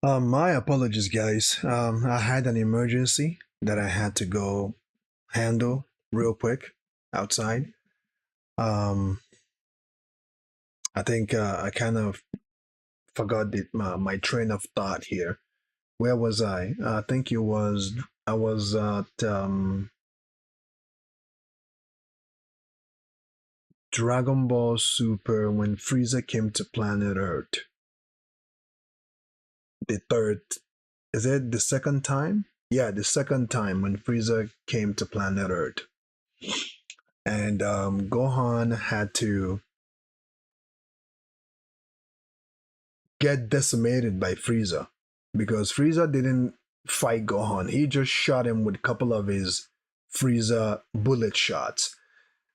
My apologies, guys. I had an emergency that I had to go handle real quick outside. Um, I think I kind of forgot my train of thought here. Where was I? I think I was at Dragon Ball Super when Frieza came to planet Earth. The third, is it the second time? Yeah, the second time when Frieza came to planet Earth. And Gohan had to get decimated by Frieza because Frieza didn't fight Gohan. He just shot him with a couple of his Frieza bullet shots.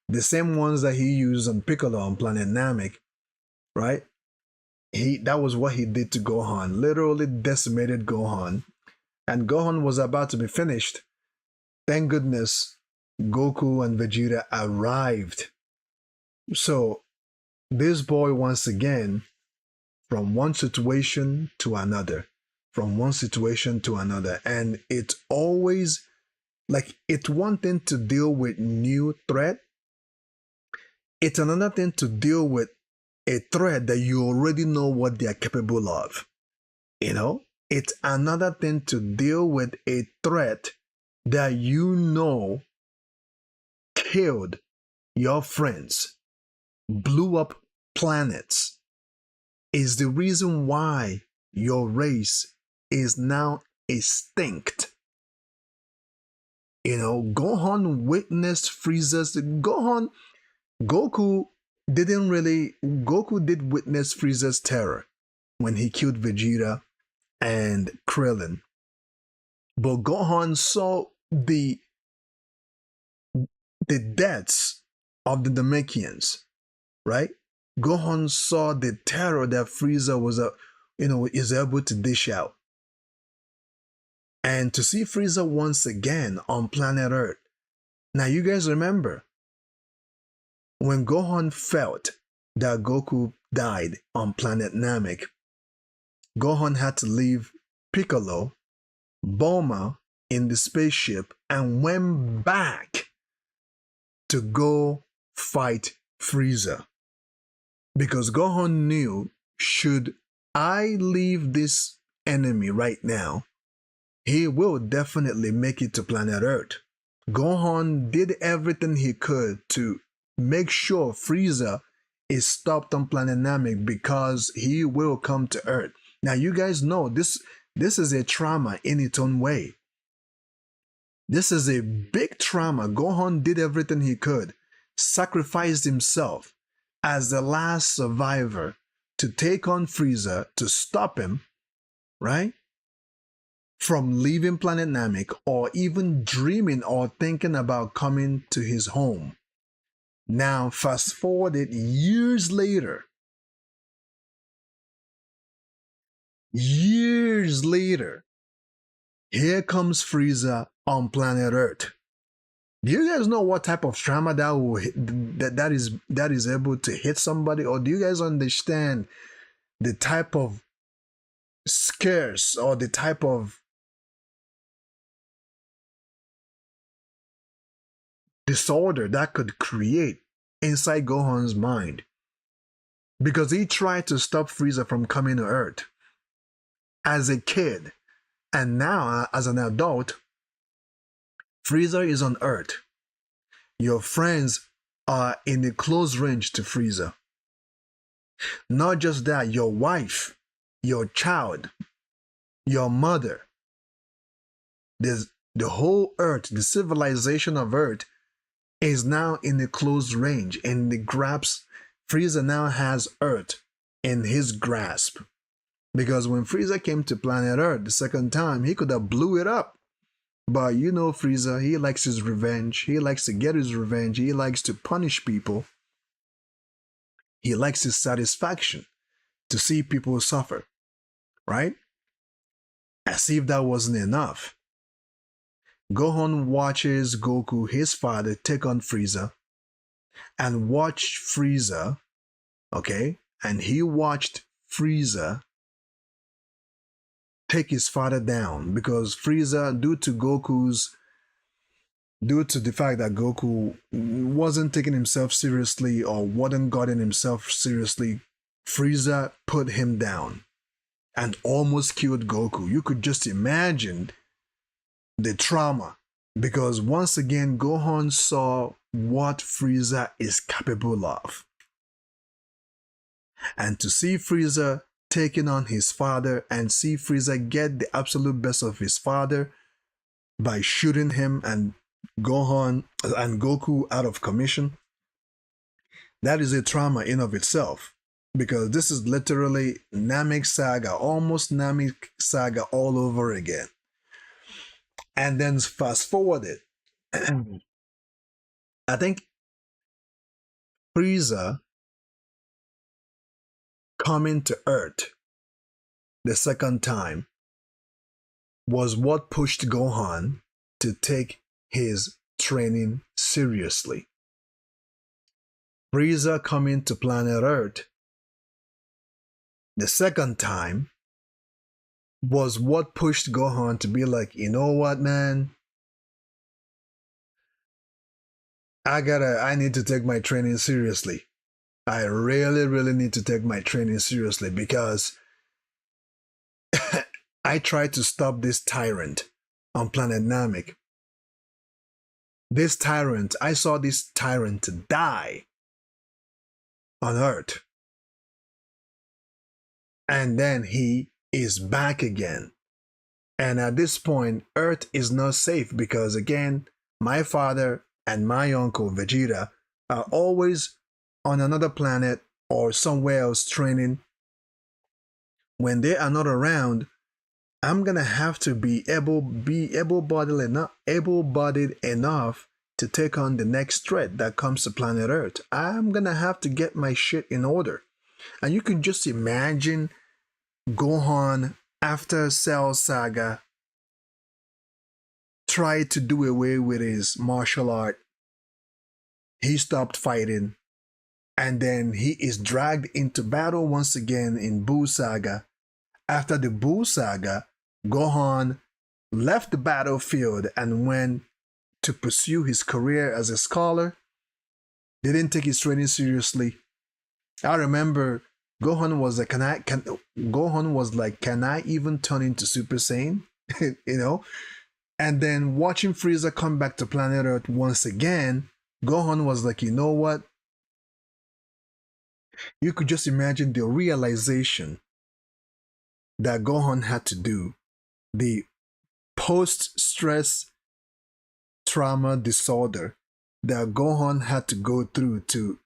The same ones that he used on Piccolo on planet Namek, right? That was what he did to Gohan. Literally decimated Gohan. And Gohan was about to be finished. Thank goodness Goku and Vegeta arrived. So this boy once again from one situation to another, from one situation to another. And it's always like it's one thing to deal with new threat. It's another thing to deal with a threat that you already know what they are capable of. You know, it's another thing to deal with a threat that you know killed your friends, blew up planets, is the reason why your race is now extinct. You know, Gohan witnessed Frieza's Goku Goku did witness Frieza's terror when he killed Vegeta and Krillin. But Gohan saw the deaths of the Namekians, right? Gohan saw the terror that Frieza is able to dish out. And to see Frieza once again on planet Earth. Now you guys remember when Gohan felt that Goku died on planet Namek, Gohan had to leave Piccolo, Bulma in the spaceship and went back to go fight Frieza. Because Gohan knew, should I leave this enemy right now, he will definitely make it to planet Earth. Gohan did everything he could to make sure Frieza is stopped on planet Namek because he will come to Earth. Now you guys know this is a trauma in its own way. This is a big trauma. Gohan did everything he could, sacrificed himself as the last survivor to take on Frieza, to stop him, right? From leaving planet Namek or even dreaming or thinking about coming to his home. Now, fast forwarded years later, here comes Frieza on planet Earth. Do you guys know what type of trauma that is able to hit somebody? Or do you guys understand the type of scares or the type of disorder that could create inside Gohan's mind? Because he tried to stop Frieza from coming to Earth as a kid, and now as an adult, Frieza is on Earth. Your friends are in a close range to Frieza. Not just that, your wife, your child, your mother, the whole Earth, the civilization of Earth is now in a close range, and the grasp. Frieza now has Earth in his grasp. Because when Frieza came to planet Earth the second time, he could have blew it up. But you know Frieza, he likes his revenge. He likes to get his revenge. He likes to punish people. He likes his satisfaction to see people suffer, right? As if that wasn't enough. Gohan watches Goku, his father, take on Frieza and watch Frieza, okay? And he watched Frieza take his father down because Frieza, due to the fact that Goku wasn't taking himself seriously or wasn't guarding himself seriously, Frieza put him down and almost killed Goku. You could just imagine the trauma because once again, Gohan saw what Frieza is capable of. And to see Frieza taking on his father and see Frieza get the absolute best of his father by shooting him and Gohan and Goku out of commission, that is a trauma in of itself because this is literally Namek Saga, almost Namek Saga all over again. And then fast forward it. I think Frieza coming to Earth the second time was what pushed Gohan to take his training seriously. Frieza coming to planet Earth the second time was what pushed Gohan to be like, you know what, man? I need to take my training seriously. I really, really need to take my training seriously because I tried to stop this tyrant on planet Namek. This tyrant, I saw this tyrant die on Earth. And then he is back again. And at this point, Earth is not safe because, again, my father and my uncle Vegeta are always on another planet or somewhere else training. When they are not around, I'm gonna have to be able-bodied enough to take on the next threat that comes to planet Earth. I'm gonna have to get my shit in order. And you can just imagine Gohan after Cell Saga tried to do away with his martial art. He stopped fighting. And then he is dragged into battle once again in Buu Saga. After the Buu Saga, Gohan left the battlefield and went to pursue his career as a scholar. Didn't take his training seriously. I remember Gohan was like, can I even turn into Super Saiyan? You know? And then watching Frieza come back to planet Earth once again, Gohan was like, you know what? You could just imagine the realization that Gohan had to do, the post-stress trauma disorder that Gohan had to go through to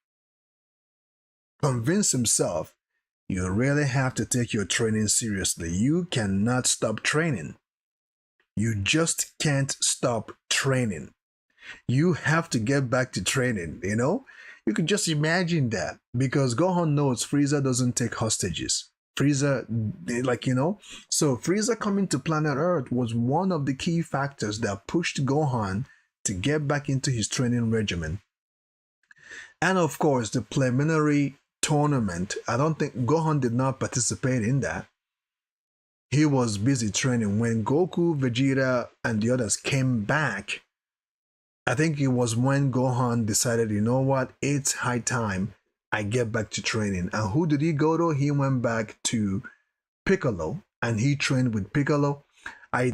convince himself you really have to take your training seriously. You cannot stop training. You just can't stop training. You have to get back to training, you know? You could just imagine that because Gohan knows Frieza doesn't take hostages. Frieza, like, you know? So Frieza coming to planet Earth was one of the key factors that pushed Gohan to get back into his training regimen. And of course, the preliminary tournament, I don't think Gohan did not participate in that. He was busy training. When Goku, Vegeta, and the others came back, I think it was when Gohan decided, you know what, it's high time I get back to training. And who did he go to? He went back to Piccolo and he trained with Piccolo. I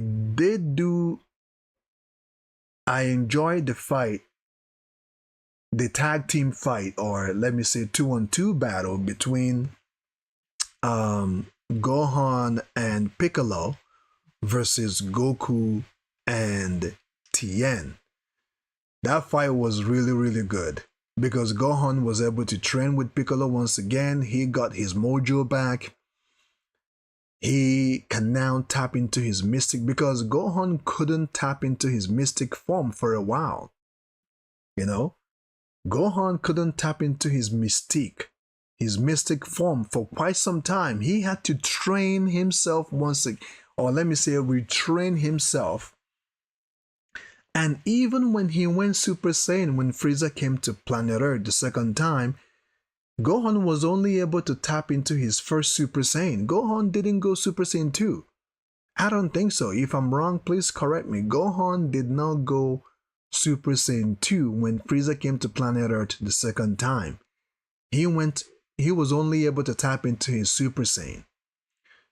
enjoyed the fight, the tag team fight, or let me say 2-on-2 battle between Gohan and Piccolo versus Goku and Tien. That fight was really, really good because Gohan was able to train with Piccolo once again. He got his mojo back. He can now tap into his mystic because Gohan couldn't tap into his mystic form for a while. You know, Gohan couldn't tap into his mystic form for quite some time. He had to train himself once again, or let me say retrain himself. And even when he went Super Saiyan, when Frieza came to planet Earth the second time, Gohan was only able to tap into his first Super Saiyan. Gohan didn't go Super Saiyan 2. I don't think so. If I'm wrong, please correct me. Gohan did not go Super Saiyan 2 when Frieza came to planet Earth the second time. He went he was only able to tap into his Super Saiyan.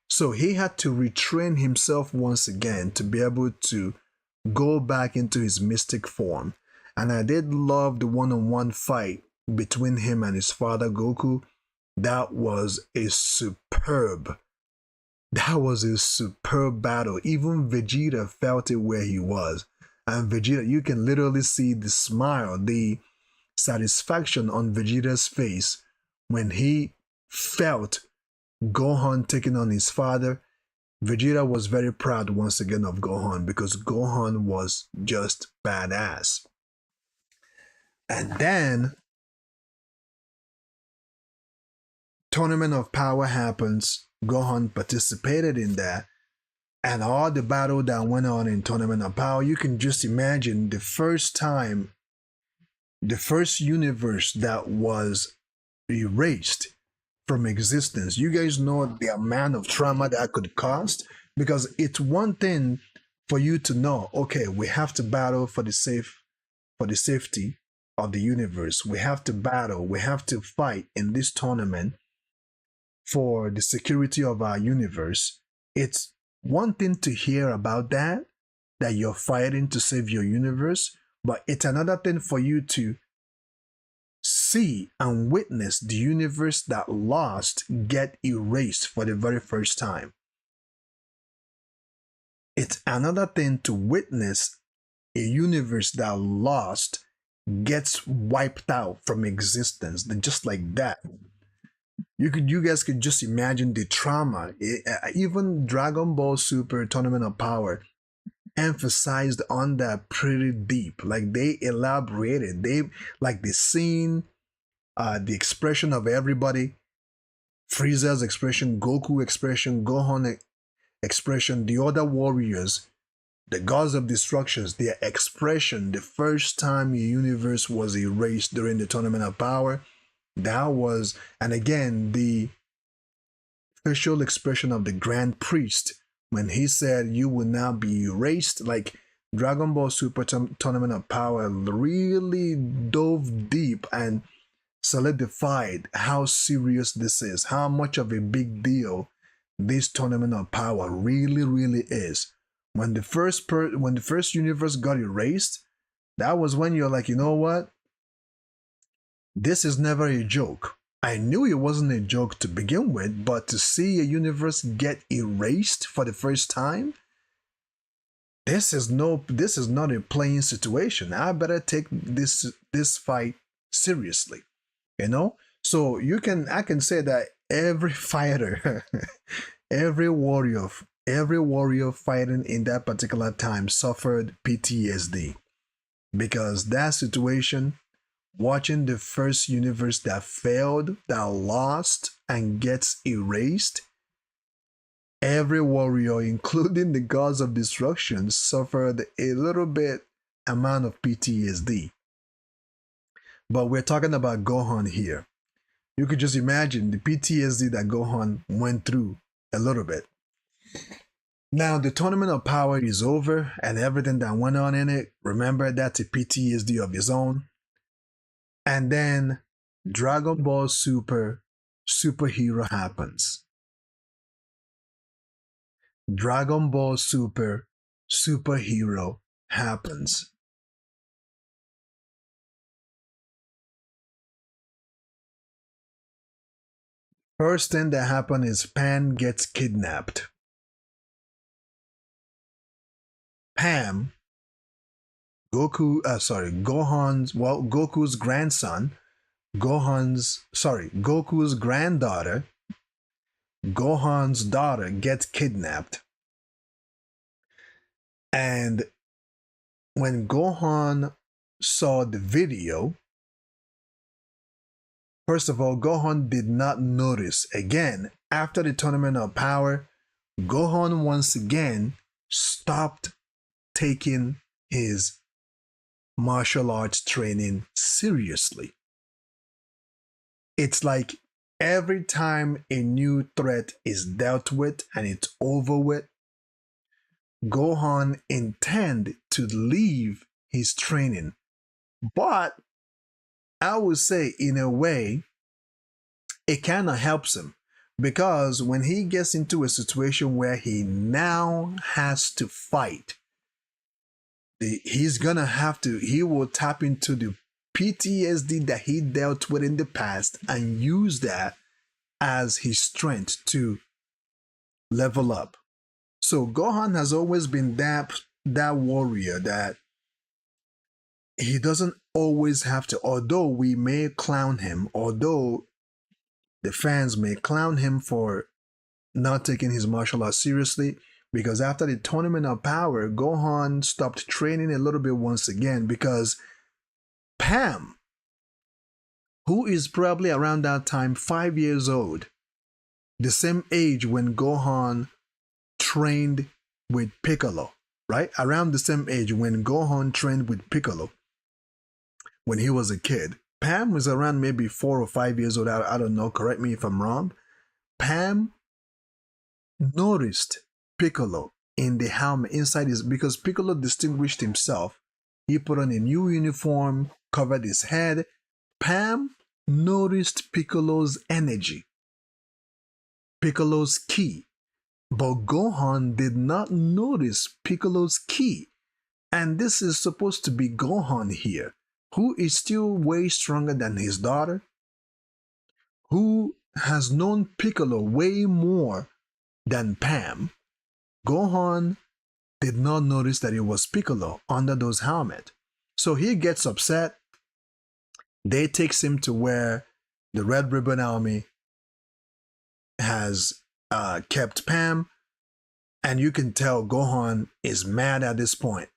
So he had to retrain himself once again to be able to go back into his mystic form. And I did love the one-on-one fight between him and his father Goku. That was a superb battle. Even Vegeta felt it where he was. And Vegeta, you can literally see the smile, the satisfaction on Vegeta's face when he felt Gohan taking on his father. Vegeta was very proud once again of Gohan because Gohan was just badass. And then Tournament of Power happens. Gohan participated in that. And all the battle that went on in Tournament of Power, you can just imagine the first time, the first universe that was erased from existence. You guys know the amount of trauma that could cause, because it's one thing for you to know, okay, we have to battle for the safety of the universe. We have to battle, we have to fight in this tournament for the security of our universe. It's one thing to hear about that you're fighting to save your universe, but it's another thing for you to see and witness the universe that lost get erased for the very first time. It's another thing to witness a universe that lost gets wiped out from existence, just like that. You guys could just imagine the trauma. Even Dragon Ball Super Tournament of Power emphasized on that pretty deep. Like they elaborated, like the scene, the expression of everybody, Frieza's expression, Goku expression, Gohan expression, the other warriors, the gods of destructions, their expression the first time the universe was erased during the Tournament of Power. That was, and again, the facial expression of the Grand Priest when he said, "You will now be erased." Like Dragon Ball Super Tournament of Power really dove deep and solidified how serious this is, how much of a big deal this Tournament of Power really is. When the first universe got erased, that was when you're like, you know what? This is never a joke. I knew it wasn't a joke to begin with, but to see a universe get erased for the first time, this is not a playing situation. I better take this fight seriously. You know? So I can say that every fighter, every warrior fighting in that particular time suffered PTSD, because that situation, watching the first universe that failed, that lost and gets erased, every warrior, including the gods of destruction, suffered a little bit amount of PTSD. But we're talking about Gohan here. You could just imagine the PTSD that Gohan went through a little bit. Now, the Tournament of Power is over and everything that went on in it, remember, that's a PTSD of his own. And then Dragon Ball Superhero happens. Dragon Ball Superhero happens. First thing that happened is Pan gets kidnapped. Goku's grandson, Goku's granddaughter, Gohan's daughter gets kidnapped. And when Gohan saw the video, first of all, Gohan did not notice. Again, after the Tournament of Power, Gohan once again stopped taking his martial arts training seriously. It's like every time a new threat is dealt with and it's over with, Gohan intend to leave his training. But I would say, in a way, it kind of helps him because when he gets into a situation where he now has to fight, he will tap into the PTSD that he dealt with in the past and use that as his strength to level up. So Gohan has always been that warrior that he doesn't always have to, although we may clown him, although the fans may clown him for not taking his martial arts seriously, because after the Tournament of Power, Gohan stopped training a little bit once again because Pam, who is probably around that time 5 years old, the same age when Gohan trained with Piccolo, right? Around the same age when Gohan trained with Piccolo when he was a kid. Pam was around maybe 4 or 5 years old. I don't know. Correct me if I'm wrong. Pam noticed Piccolo in the helmet inside his, because Piccolo distinguished himself. He put on a new uniform, covered his head. Pam noticed Piccolo's energy, Piccolo's ki. But Gohan did not notice Piccolo's ki. And this is supposed to be Gohan here, who is still way stronger than his daughter, who has known Piccolo way more than Pam. Gohan did not notice that it was Piccolo under those helmets. So he gets upset. They takes him to where the Red Ribbon Army has kept Pam, and you can tell Gohan is mad at this point.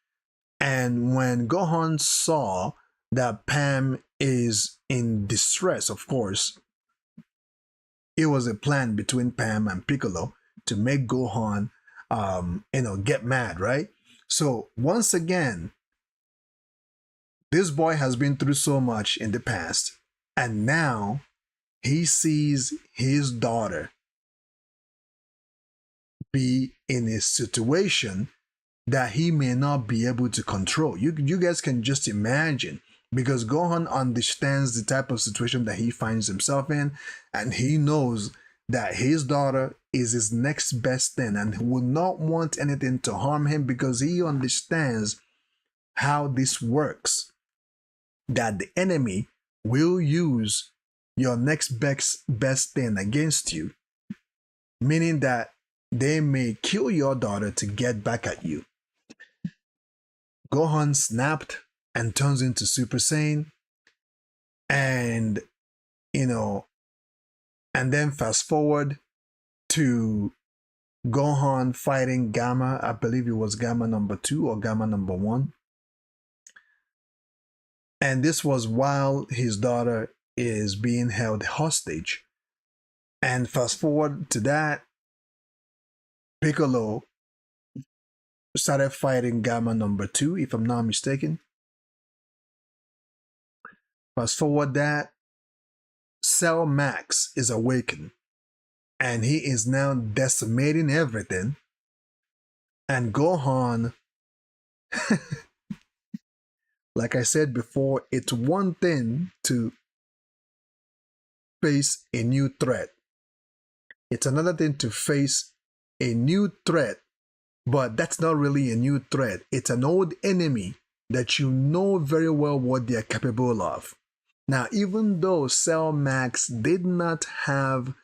And when Gohan saw that Pam is in distress, of course, it was a plan between Pam and Piccolo to make Gohan, get mad, right? So once again, this boy has been through so much in the past, and now he sees his daughter be in a situation that he may not be able to control. You guys can just imagine, because Gohan understands the type of situation that he finds himself in, and he knows that his daughter is his next best thing and would not want anything to harm him, because he understands how this works, that the enemy will use your next best thing against you, meaning that they may kill your daughter to get back at you. Gohan snapped and turns into Super Saiyan, and and then fast forward to Gohan fighting Gamma. I believe it was Gamma number 2 or Gamma number 1. And this was while his daughter is being held hostage. And fast forward to that, Piccolo started fighting Gamma number 2, if I'm not mistaken. Fast forward that, Cell Max is awakened, and he is now decimating everything. And Gohan, like I said before, it's one thing to face a new threat. It's another thing to face a new threat, but that's not really a new threat. It's an old enemy that you know very well what they are capable of. Now, even though Cell Max did not have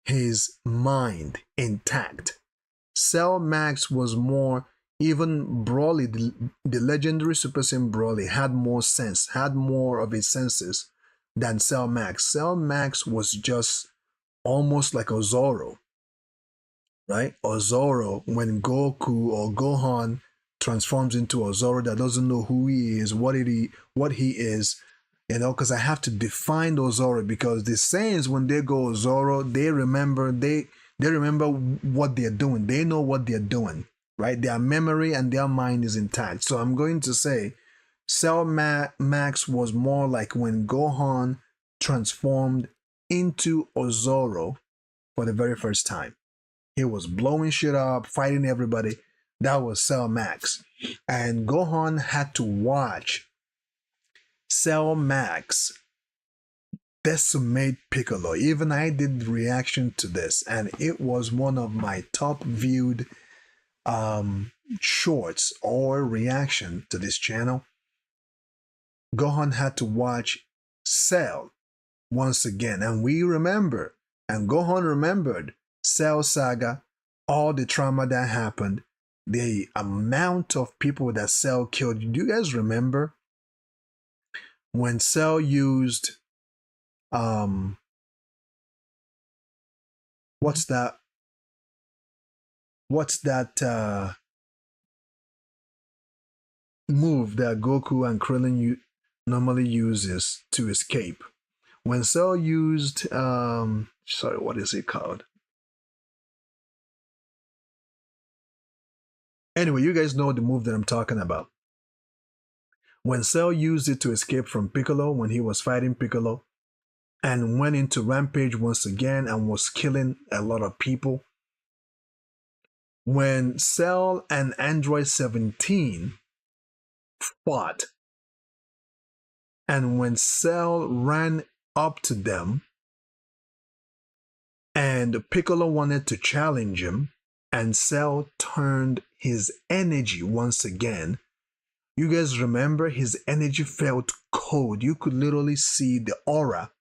his mind intact, Cell Max was more, even Broly, the legendary Super Saiyan Broly, had more sense, had more of his senses than Cell Max. Cell Max was just almost like a Zoro, right? Or Zoro, when Goku or Gohan transforms into a Zoro that doesn't know who he is, what he is, because I have to define those Zoro, because the Saiyans, when they go Zoro, they remember what they're doing. They know what they're doing, right? Their memory and their mind is intact. So I'm going to say Cell Max was more like when Gohan transformed into a Zoro for the very first time. He was blowing shit up, fighting everybody. That was Cell Max. And Gohan had to watch Cell Max decimate Piccolo. Even I did reaction to this, and it was one of my top viewed shorts or reaction to this channel. Gohan had to watch Cell once again, and we remember, and Gohan remembered Cell Saga, all the trauma that happened, the amount of people that Cell killed. Do you guys remember when Cell used what's that move that Goku and Krillin normally uses to escape? When Cell used sorry, what is it called? Anyway, you guys know the move that I'm talking about. When Cell used it to escape from Piccolo when he was fighting Piccolo, and went into Rampage once again and was killing a lot of people. When Cell and Android 17 fought, and when Cell ran up to them, and Piccolo wanted to challenge him, and Cell turned his energy once again. You guys remember his energy felt cold. You could literally see the aura,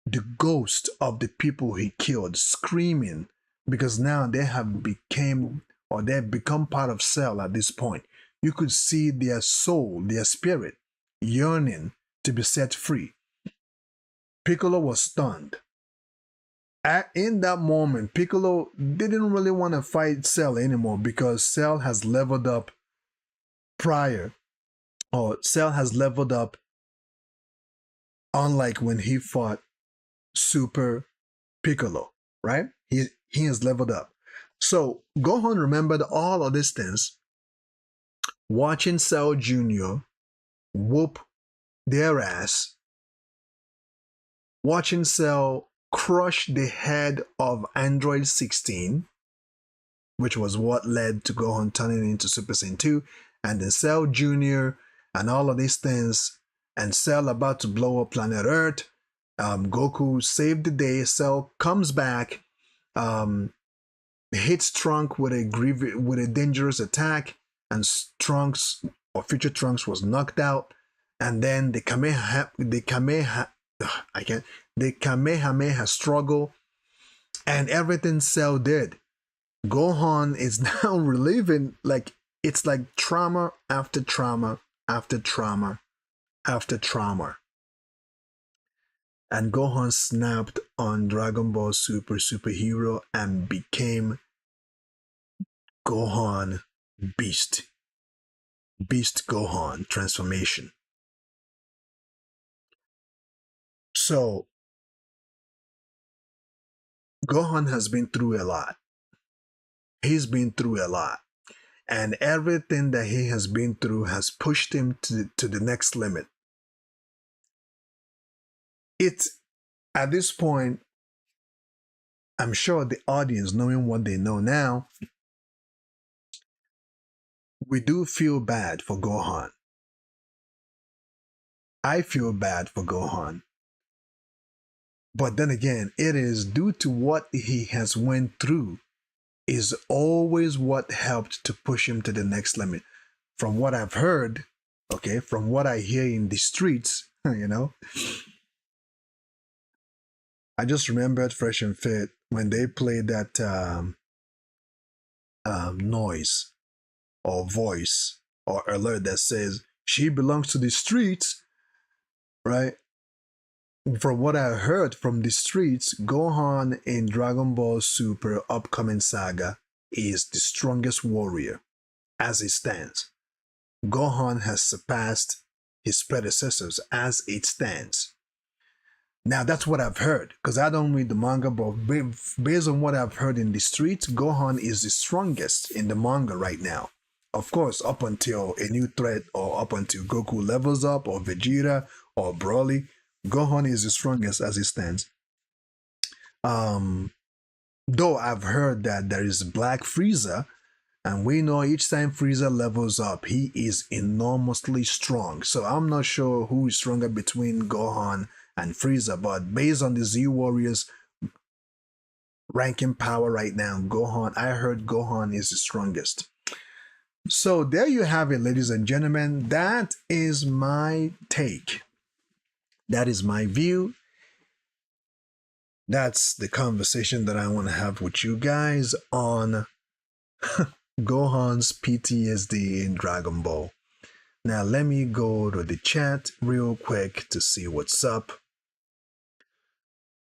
the ghost of the people he killed screaming, because now they have become part of Cell at this point. You could see their soul, their spirit, yearning to be set free. Piccolo was stunned. In that moment, Piccolo didn't really want to fight Cell anymore because Cell has leveled up unlike when he fought Super Piccolo, right? He has leveled up. So Gohan remembered all of these things, watching Cell Jr. whoop their ass, watching Cell crush the head of Android 16, which was what led to Gohan turning into Super Saiyan 2, and then Cell Jr. and all of these things, and Cell about to blow up planet Earth. Goku saved the day. Cell comes back, hits Trunks with a dangerous attack, and Trunks or future Trunks was knocked out. And then the Kamehameha struggle, and everything Cell did. Gohan is now reliving, like it's like trauma after trauma after trauma after trauma. And Gohan snapped on Dragon Ball Superhero and became Gohan Beast. Beast Gohan transformation. So Gohan has been through a lot. He's been through a lot. And everything that he has been through has pushed him to the next limit. At this point, I'm sure the audience, knowing what they know now, we do feel bad for Gohan. I feel bad for Gohan. But then again, it is due to what he has went through is always what helped to push him to the next limit. From what I've heard, okay, from what I hear in the streets, you know, I just remembered Fresh and Fit when they played that noise or voice or alert that says she belongs to the streets, right? From what I heard from the streets, Gohan in Dragon Ball Super upcoming saga is the strongest warrior as it stands. Gohan has surpassed his predecessors as it stands. Now that's what I've heard, because I don't read the manga, but based on what I've heard in the streets, Gohan is the strongest in the manga right now. Of course, up until a new threat or up until Goku levels up or Vegeta or Broly, Gohan is the strongest as it stands. Though I've heard that there is Black Frieza And we know each time Frieza levels up, he is enormously strong. So I'm not sure who is stronger between Gohan and Frieza, but based on the Z Warriors ranking power right now, I heard Gohan is the strongest. So there you have it, ladies and gentlemen. That is my take. That is my view. That's the conversation that I want to have with you guys on Gohan's PTSD in Dragon Ball. Now let me go to the chat real quick to see what's up.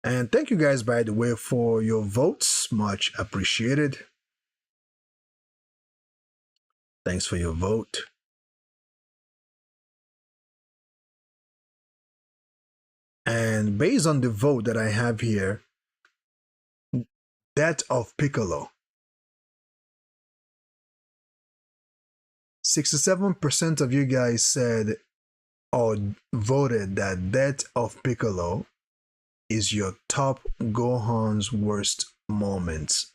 And thank you guys, by the way, for your votes. Much appreciated. Thanks for your vote. And based on the vote that I have here, that of Piccolo. 67% of you guys said or voted that Death of Piccolo is your top Gohan's worst moments.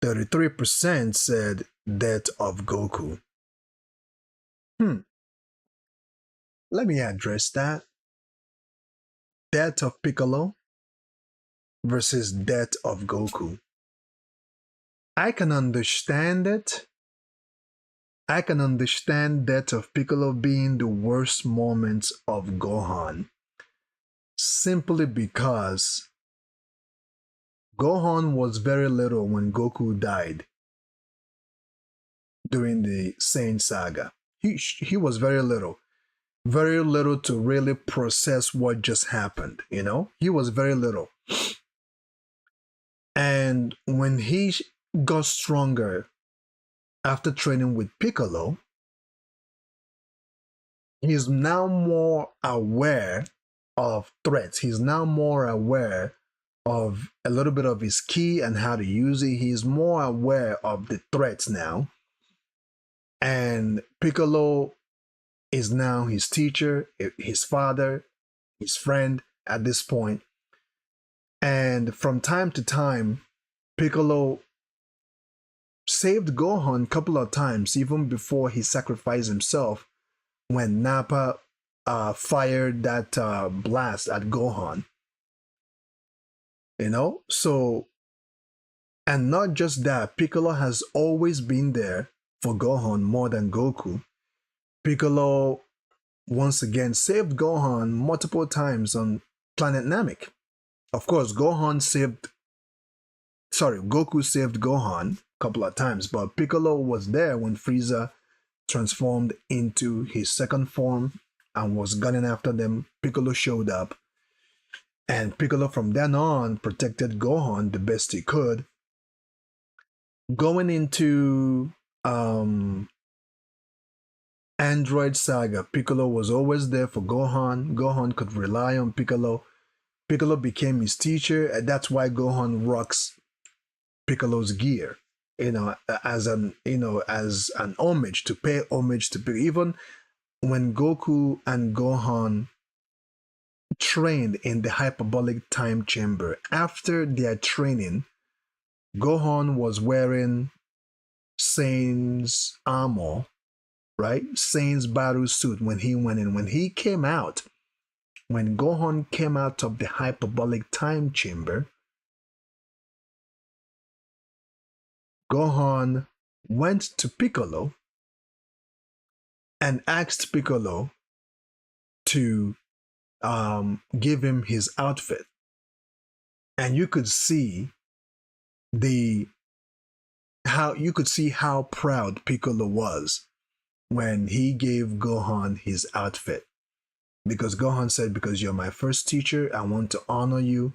33% said Death of Goku. Let me address that. Death of Piccolo versus Death of Goku. I can understand it. I can understand Death of Piccolo being the worst moments of Gohan. Simply because Gohan was very little when Goku died during the Saiyan saga. He was very little to really process what just happened, you know? He was very little. And when he got stronger after training with Piccolo, he's now more aware of threats. He's now more aware of a little bit of his ki and how to use it. He's more aware of the threats now. And Piccolo is now his teacher, his father, his friend at this point. And from time to time, Piccolo saved Gohan a couple of times, even before he sacrificed himself when Nappa fired that blast at Gohan. You know? So, and not just that, Piccolo has always been there for Gohan more than Goku. Piccolo once again saved Gohan multiple times on planet Namek. Of course, Goku saved Gohan a couple of times, but Piccolo was there when Frieza transformed into his second form and was gunning after them. Piccolo showed up, and Piccolo from then on protected Gohan the best he could. Going into Android Saga, Piccolo was always there for Gohan. Gohan could rely on Piccolo. Piccolo became his teacher, and that's why Gohan rocks Piccolo's gear, as an homage, to pay homage to Piccolo. Even when Goku and Gohan trained in the hyperbolic time chamber, after their training, Gohan was wearing Saiyan's armor, right? Saiyan's battle suit when he went in. When he came out, when Gohan came out of the hyperbolic time chamber, Gohan went to Piccolo and asked Piccolo to give him his outfit. And you could see how proud Piccolo was when he gave Gohan his outfit. Because Gohan said, because you're my first teacher, I want to honor you.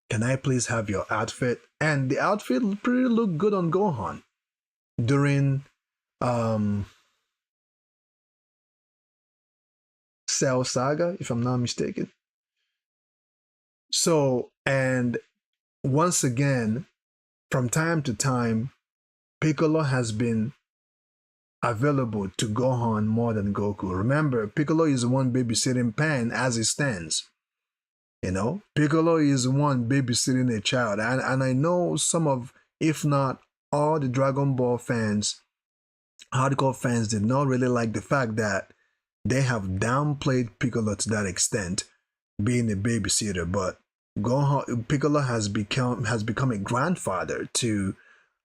Can I please have your outfit? And the outfit pretty looked good on Gohan during Cell Saga, if I'm not mistaken. So, and once again, from time to time, Piccolo has been available to Gohan more than Goku. Remember, Piccolo is the one babysitting Pan as it stands. Piccolo is the one babysitting a child. And I know some of, if not all, the Dragon Ball fans hardcore fans did not really like the fact that they have downplayed Piccolo to that extent, being a babysitter. But Piccolo has become a grandfather to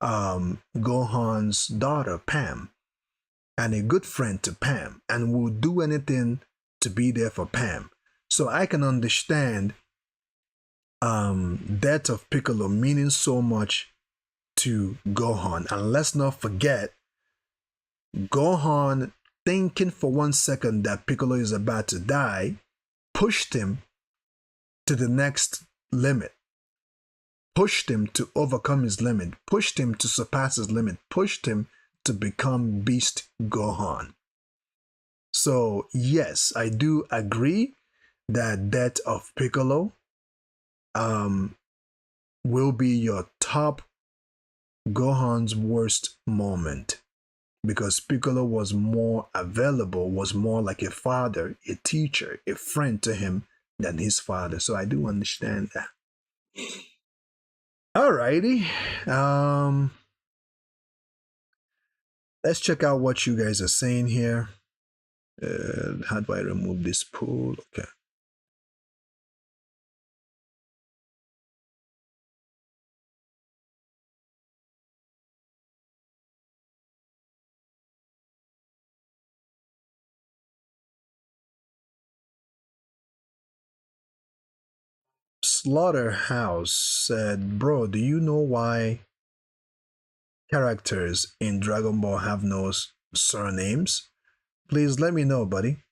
Gohan's daughter Pam, and a good friend to Pam, and will do anything to be there for Pam. So I can understand death of Piccolo meaning so much to Gohan. And let's not forget, Gohan, thinking for 1 second that Piccolo is about to die, pushed him to the next limit, pushed him to overcome his limit, pushed him to surpass his limit, pushed him to become Beast Gohan. So, yes, I do agree that death of Piccolo will be your top Gohan's worst moment, because Piccolo was more available, was more like a father, a teacher, a friend to him than his father. So I do understand that. Alrighty. Let's check out what you guys are saying here. How do I remove this pool? Okay. Slaughterhouse said, "Bro, do you know why characters in Dragon Ball have no surnames? Please let me know, buddy."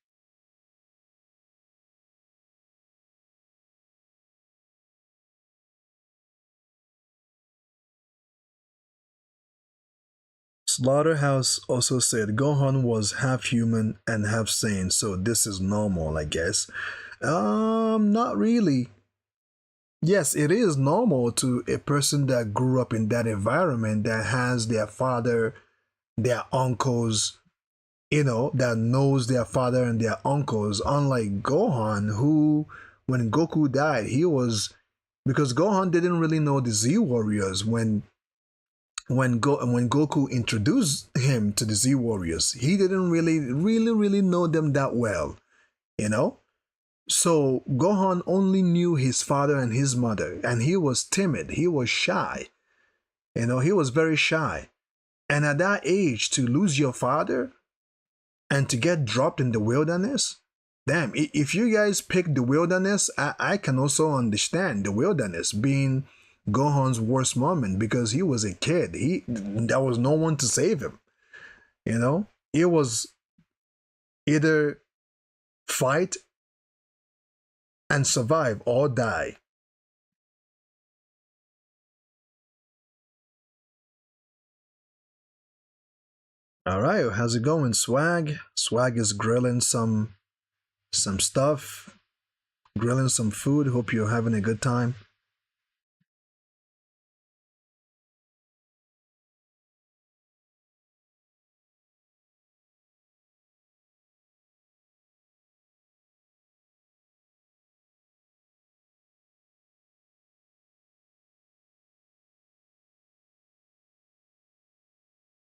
Slaughterhouse also said Gohan was half human and half Saiyan, so this is normal, I guess. Not really. Yes, it is normal to a person that grew up in that environment, that has their father, their uncles, that knows their father and their uncles. Unlike Gohan, who, when Goku died, because Gohan didn't really know the Z Warriors when Goku introduced him to the Z Warriors. He didn't really know them that well, you know. So Gohan only knew his father and his mother, and he was timid. He was shy. He was very shy. And at that age, to lose your father and to get dropped in the wilderness, damn, if you guys pick the wilderness, I can also understand the wilderness being Gohan's worst moment, because he was a kid. There was no one to save him. It was either fight and survive or die. All right, how's it going, Swag? Swag is grilling some stuff, grilling some food. Hope you're having a good time.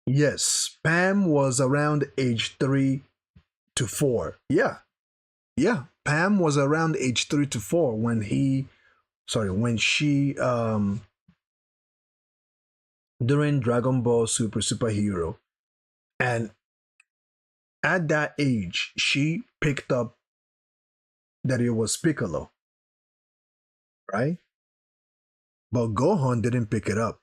Yes, Pam was around age 3 to 4. Yeah, yeah. Pam was around age 3 to 4 when she during Dragon Ball Superhero, and at that age she picked up that it was Piccolo, right? But Gohan didn't pick it up.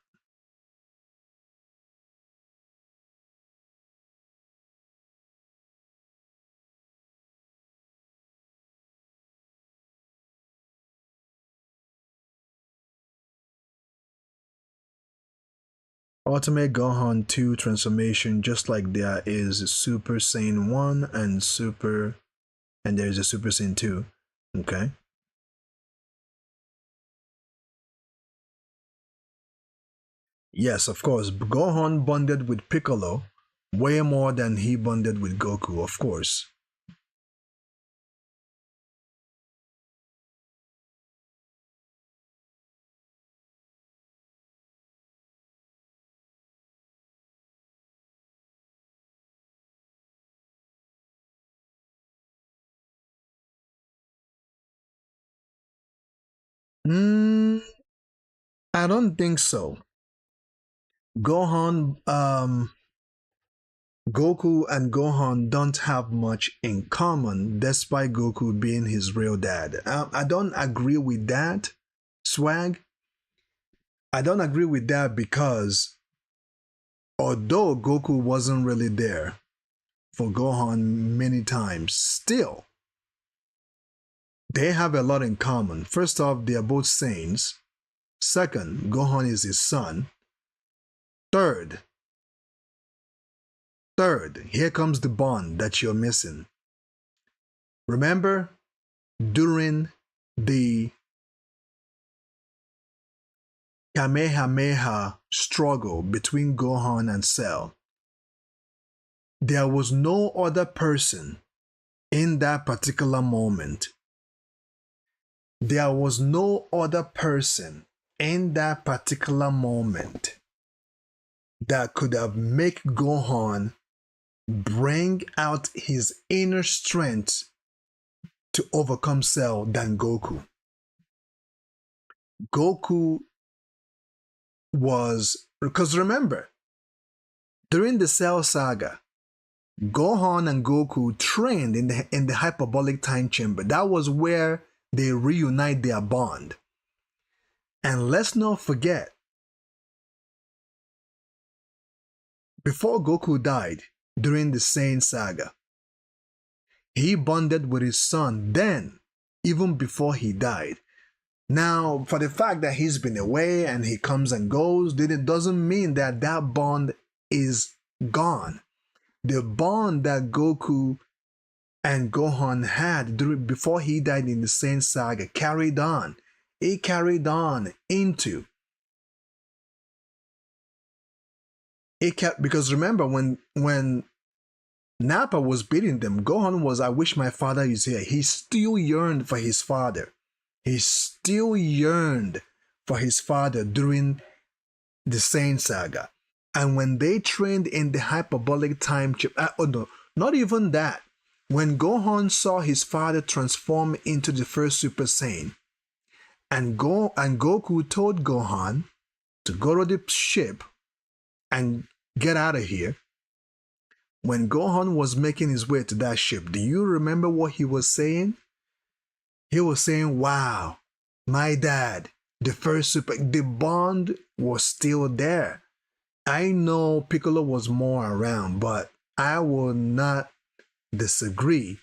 Ultimate Gohan 2 transformation, just like there is Super Saiyan 1 and there's a Super Saiyan 2. Okay. Yes, of course. Gohan bonded with Piccolo way more than he bonded with Goku, of course. Mm, I don't think so. Gohan, Goku and Gohan don't have much in common, despite Goku being his real dad. I don't agree with that, Swag. I don't agree with that because although Goku wasn't really there for Gohan many times, still, they have a lot in common. First off, they are both Saiyans. Second, Gohan is his son. Third, here comes the bond that you're missing. Remember, during the Kamehameha struggle between Gohan and Cell, there was no other person in that particular moment. There was no other person in that particular moment that could have made Gohan bring out his inner strength to overcome Cell than Goku. Goku was, because remember, during the Cell saga, Gohan and Goku trained in the hyperbolic time chamber. That was where they reunite their bond. And let's not forget, before Goku died during the Saiyan saga, he bonded with his son then, even before he died. Now, for the fact that he's been away and he comes and goes, then it doesn't mean that that bond is gone. The bond that Goku and Gohan had before he died in the Saiyan saga carried on. It carried on into it kept, because remember when Nappa was beating them, Gohan was, I wish my father is here. He still yearned for his father. He still yearned for his father during the Saiyan saga. And when they trained in the hyperbolic time chip, oh no, not even that. When Gohan saw his father transform into the first Super Saiyan, and Goku told Gohan to go to the ship and get out of here. When Gohan was making his way to that ship, do you remember what he was saying? He was saying, wow, my dad, the first Super, the bond was still there. I know Piccolo was more around, but I will not disagree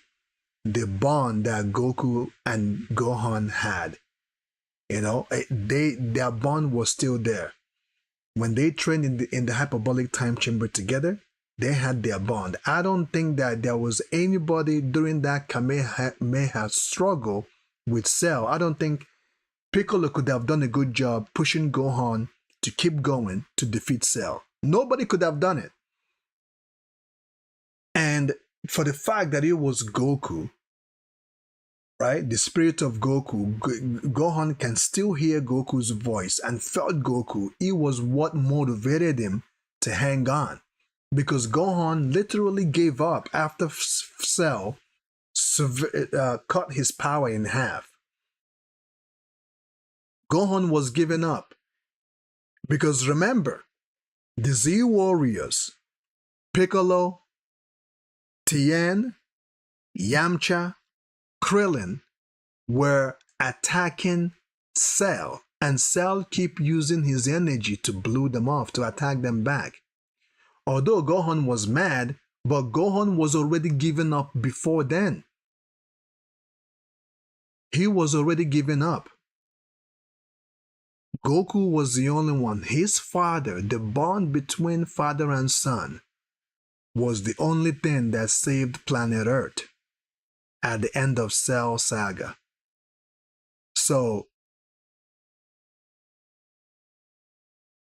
the bond that Goku and Gohan had. You know, their bond was still there. When they trained in the hyperbolic time chamber together, they had their bond. I don't think that there was anybody during that Kamehameha struggle with Cell. I don't think Piccolo could have done a good job pushing Gohan to keep going to defeat Cell. Nobody could have done it. And for the fact that it was Goku, right? The spirit of Goku, Gohan can still hear Goku's voice and felt Goku. It was what motivated him to hang on. Because Gohan literally gave up after Cell cut his power in half. Gohan was giving up. Because remember, the Z Warriors, Piccolo, Tien, Yamcha, Krillin were attacking Cell, and Cell keep using his energy to blow them off, to attack them back. Although Gohan was mad, but Gohan was already given up before then. He was already given up. Goku was the only one. His father, the bond between father and son, was the only thing that saved planet Earth at the end of Cell Saga. So,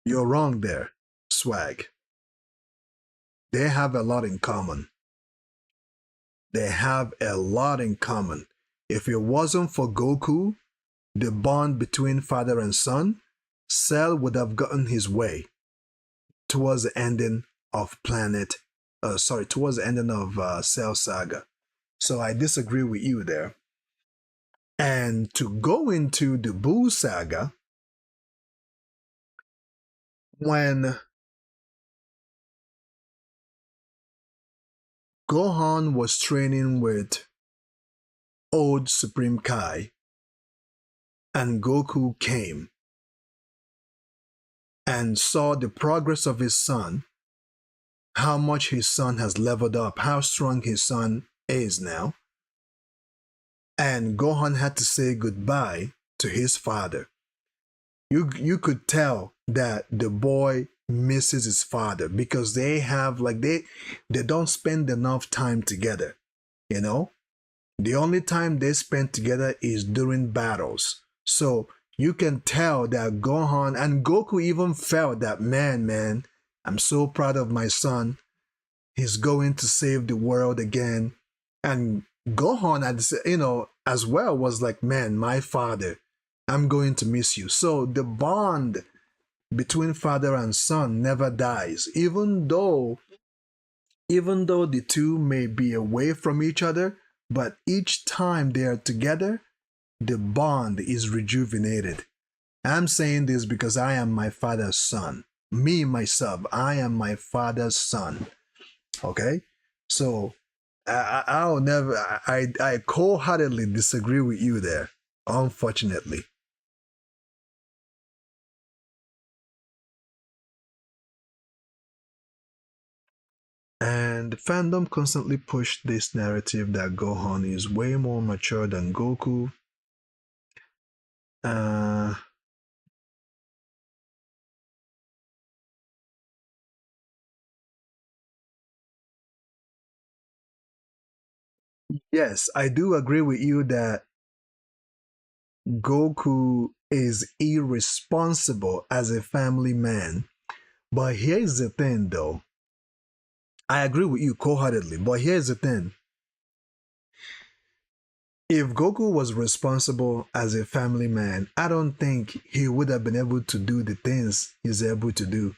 you're wrong there, Swag. They have a lot in common. They have a lot in common. If it wasn't for Goku, the bond between father and son, Cell would have gotten his way towards the ending of towards the ending of Cell Saga. So I disagree with you there. And to go into the Buu Saga, when Gohan was training with Old Supreme Kai, and Goku came and saw the progress of his son, how much his son has leveled up, how strong his son is now, and Gohan had to say goodbye to his father. You could tell that the boy misses his father because they have like they don't spend enough time together, you know? The only time they spend together is during battles. So you can tell that Gohan and Goku even felt that, man, I'm so proud of my son. He's going to save the world again. And Gohan, as well was like, man, my father, I'm going to miss you. So the bond between father and son never dies, even though the two may be away from each other, but each time they are together, the bond is rejuvenated. I'm saying this because I am my father's son. Me, myself, I am my father's son. Okay? So I'll never, I wholeheartedly disagree with you there, unfortunately. And fandom constantly pushed this narrative that Gohan is way more mature than Goku. Uh, yes, I do agree with you that Goku is irresponsible as a family man. But here's the thing, though. I agree with you wholeheartedly, but here's the thing. If Goku was responsible as a family man, I don't think he would have been able to do the things he's able to do.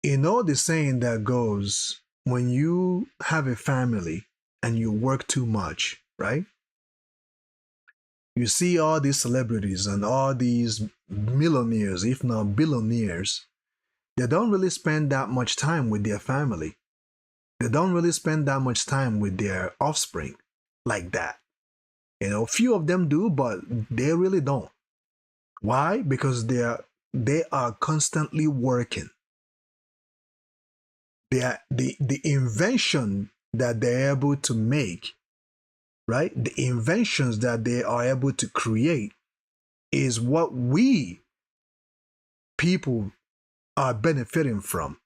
You know the saying that goes, when you have a family and you work too much, right? You see all these celebrities and all these millionaires, if not billionaires, they don't really spend that much time with their family. They don't really spend that much time with their offspring like that. Few of them do, but they really don't. Why? Because they are constantly working. The invention that they're able to make, right? The inventions that they are able to create is what we people are benefiting from.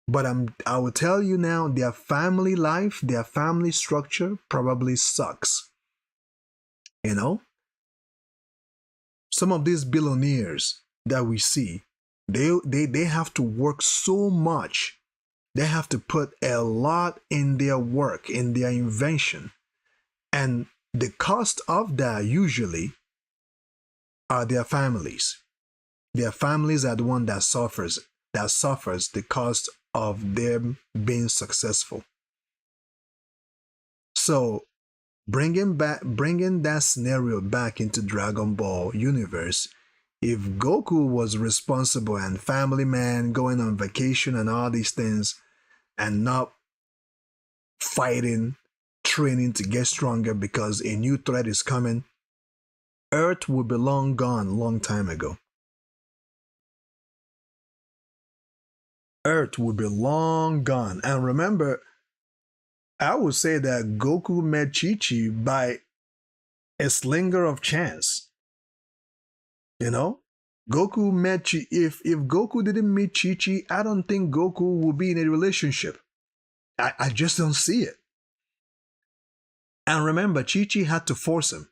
But I will tell you now, their family life, their family structure probably sucks. You know, some of these billionaires that we see, they have to work so much. They have to put a lot in their work, in their invention. And the cost of that usually are their families. Their families are the one that suffers the cost of them being successful. So bringing that scenario back into Dragon Ball universe, if Goku was responsible and family man going on vacation and all these things and not fighting, training to get stronger because a new threat is coming, Earth would be long gone long time ago. Earth would be long gone. And remember, I would say that Goku met Chi Chi by a slinger of chance. You know? Goku met Chi. If Goku didn't meet Chi Chi, I don't think Goku would be in a relationship. I just don't see it. And remember, Chi Chi had to force him.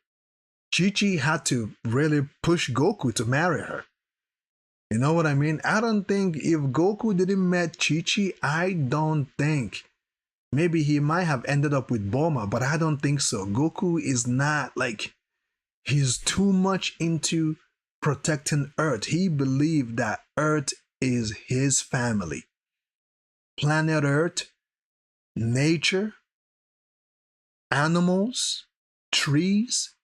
Chi Chi had to really push Goku to marry her. You know what I mean? I don't think if Goku didn't met Chi Chi, I don't think. Maybe he might have ended up with Bulma, but I don't think so. Goku is not like, he's too much into protecting Earth. He believed that Earth is his family. Planet Earth, nature, animals, trees.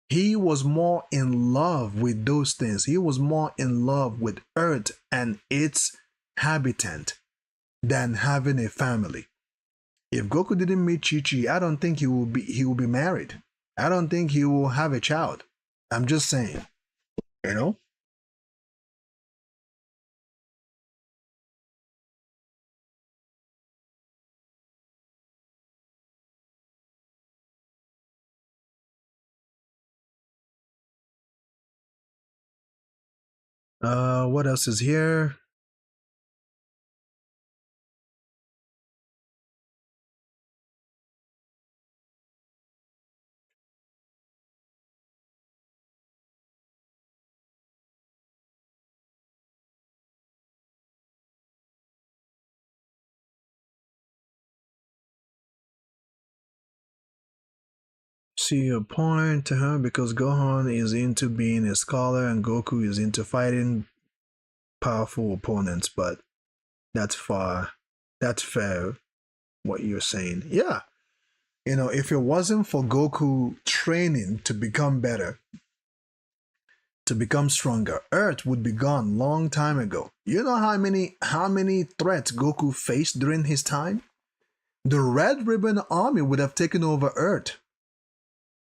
He was more in love with those things. He was more in love with Earth and its habitant than having a family. If Goku didn't meet Chi-Chi, I don't think he will be married. I don't think he will have a child. I'm just saying, you know? What else is here? See your point, because Gohan is into being a scholar and Goku is into fighting powerful opponents, but that's far, that's fair what you're saying. Yeah, if it wasn't for Goku training to become better, to become stronger, Earth would be gone long time ago. You know how many threats Goku faced during his time? The Red Ribbon Army would have taken over Earth.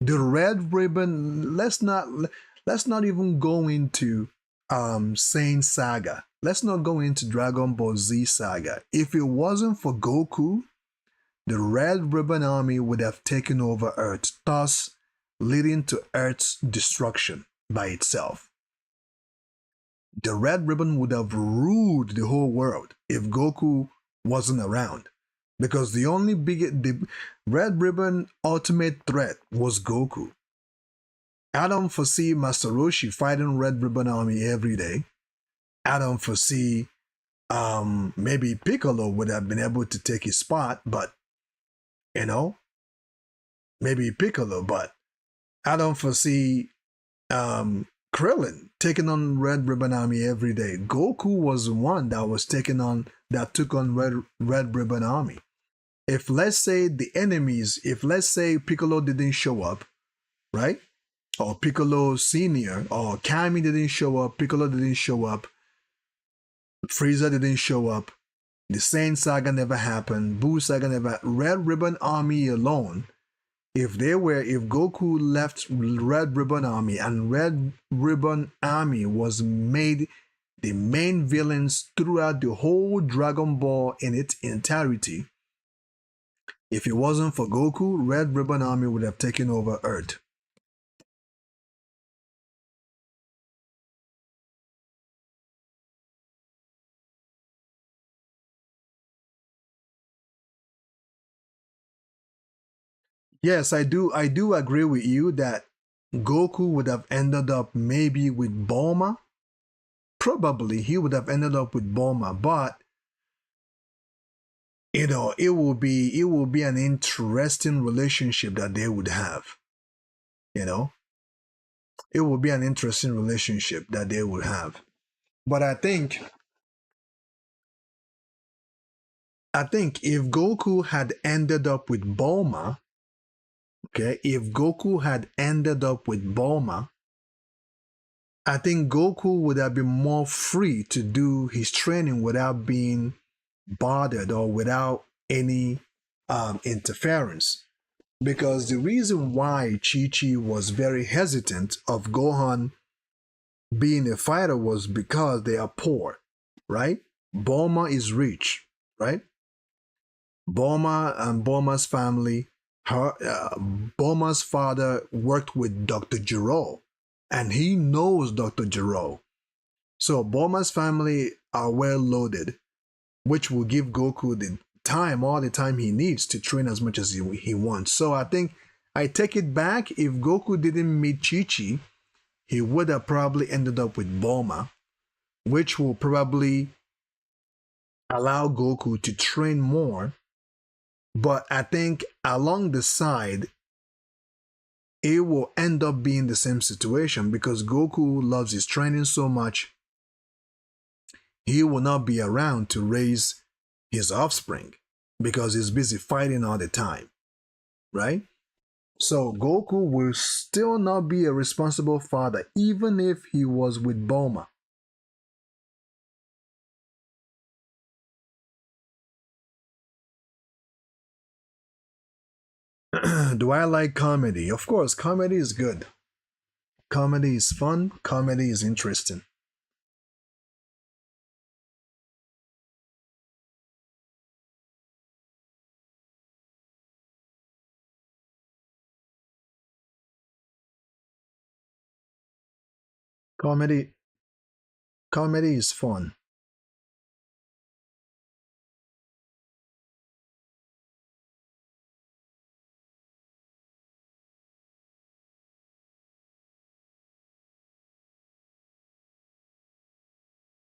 The Red Ribbon, let's not even go into Saiyan Saga. Let's not go into Dragon Ball Z Saga. If it wasn't for Goku, the Red Ribbon Army would have taken over Earth, thus leading to Earth's destruction by itself. The Red Ribbon would have ruled the whole world if Goku wasn't around. Because the Red Ribbon ultimate threat was Goku. I don't foresee Master Roshi fighting Red Ribbon Army every day. I don't foresee maybe Piccolo would have been able to take his spot, but you know, maybe Piccolo, but I don't foresee Krillin taking on Red Ribbon Army every day. Goku was one that took on Red Ribbon Army. If let's say Piccolo didn't show up, right? Or Piccolo Senior or Kami didn't show up, Piccolo didn't show up, Frieza didn't show up, the Saiyan Saga never happened, Buu Saga never. Red Ribbon Army alone, if Goku left Red Ribbon Army and Red Ribbon Army was made the main villains throughout the whole Dragon Ball in its entirety, if it wasn't for Goku, Red Ribbon Army would have taken over Earth. Yes, I do agree with you that Goku would have ended up maybe with Bulma. Probably he would have ended up with Bulma, but it will be an interesting relationship that they would have. You know, it will be an interesting relationship that they would have. But I think if Goku had ended up with Bulma, okay, if Goku had ended up with Bulma, I think Goku would have been more free to do his training without being bothered or without any interference. Because the reason why Chi-Chi was very hesitant of Gohan being a fighter was because they are poor, right? Bulma is rich, right? Bulma and Bulma's family, Bulma's father worked with Dr. Gero, and he knows Dr. Gero. So Bulma's family are well loaded, which will give Goku all the time he needs to train as much as he wants. So I think I take it back. If Goku didn't meet Chi-Chi, he would have probably ended up with Bulma, which will probably allow Goku to train more. But I think along the side, it will end up being the same situation because Goku loves his training so much, he will not be around to raise his offspring because he's busy fighting all the time, right? So Goku will still not be a responsible father, even if he was with Bulma. Do I like comedy? Of course, comedy is good. Comedy is fun. Comedy is interesting. Comedy, comedy is fun.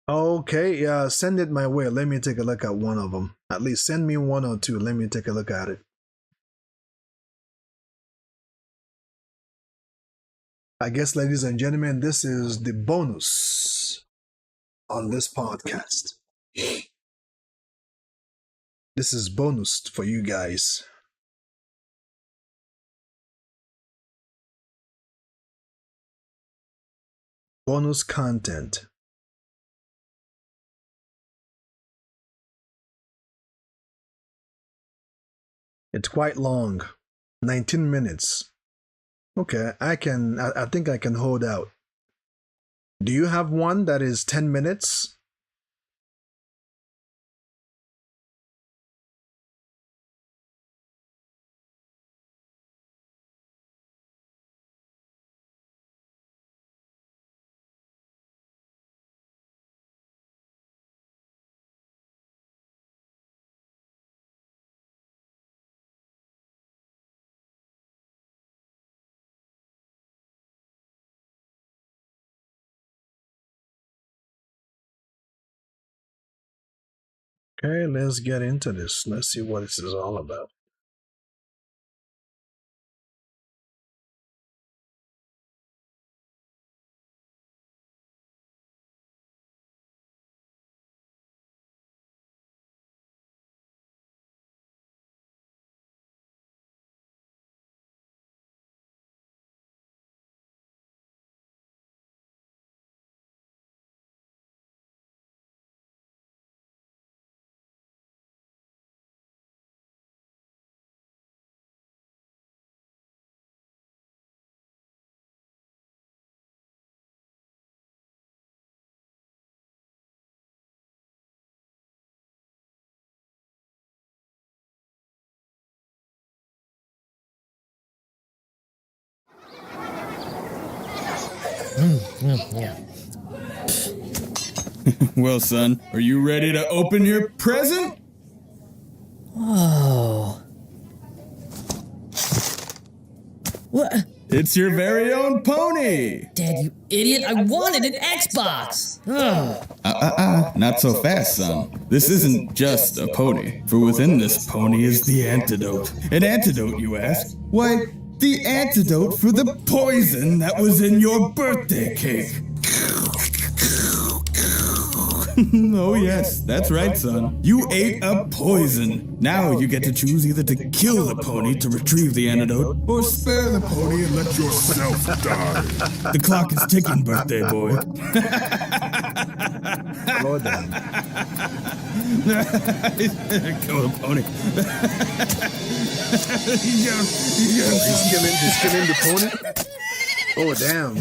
Okay, yeah, send it my way. Let me take a look at one of them. At least send me one or two. Let me take a look at it. I guess, ladies and gentlemen, this is the bonus on this podcast. This is bonus for you guys. Bonus content. It's quite long. 19 minutes. Okay, I think I can hold out. Do you have one that is 10 minutes? Okay, let's get into this. Let's see what this is all about. Well, son, are you ready to open your present? Oh. What? It's your very own pony! Dad, you idiot! I wanted an Xbox! Ugh. Not so fast, son. This isn't just a pony, for within this pony is the antidote. An antidote, you ask? Why, the antidote for the poison that was in your birthday cake. Oh yes, that's right, son. You ate a poison. Now you get to choose either to kill the pony to retrieve the antidote, or spare the pony and let yourself die. The clock is ticking, birthday boy. Lord damn. Kill the pony. He's killing the pony? Oh, damn.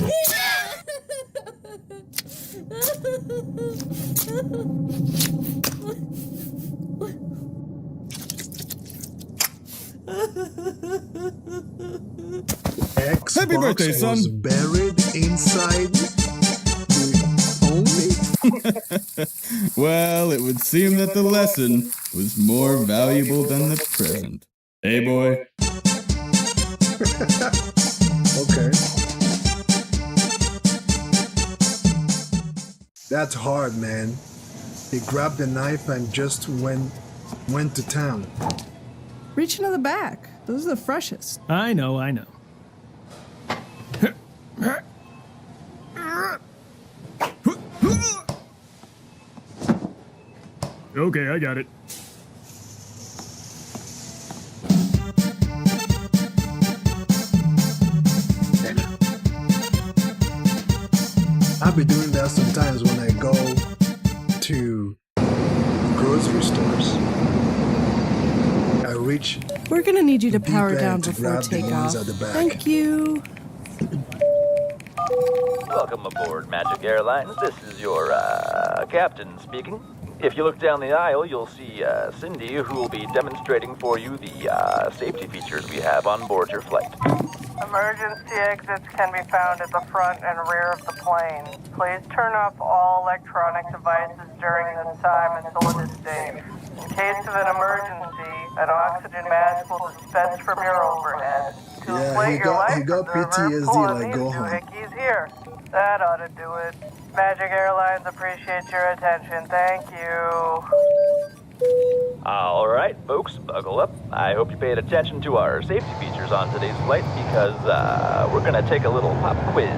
Xbox Happy birthday, son. was buried inside the pony? Well, it would seem that the lesson was more valuable than the present. Hey, boy. Okay. That's hard, man. He grabbed the knife and just went to town. Reach into the back. Those are the freshest. I know. Okay, I got it. I'll be doing that sometimes when I go to grocery stores. I reach We're gonna need you to deep power end down to before grab the ones takeoff. at the back. Thank you. Welcome aboard Magic Airlines. This is your, captain speaking. If you look down the aisle, you'll see, Cindy, who will be demonstrating for you the, safety features we have on board your flight. Emergency exits can be found at the front and rear of the plane. Please turn off all electronic devices during this time until it is safe. In case of an emergency, an oxygen mask will dispense from your overhead. To Yeah, inflate he your got- life he got preserver, PTSD pull on like these Gohan. doohickeys here. That ought to do it. Magic Airlines appreciates your attention. Thank you. All right, folks, buckle up. I hope you paid attention to our safety features on today's flight because, we're gonna take a little pop quiz.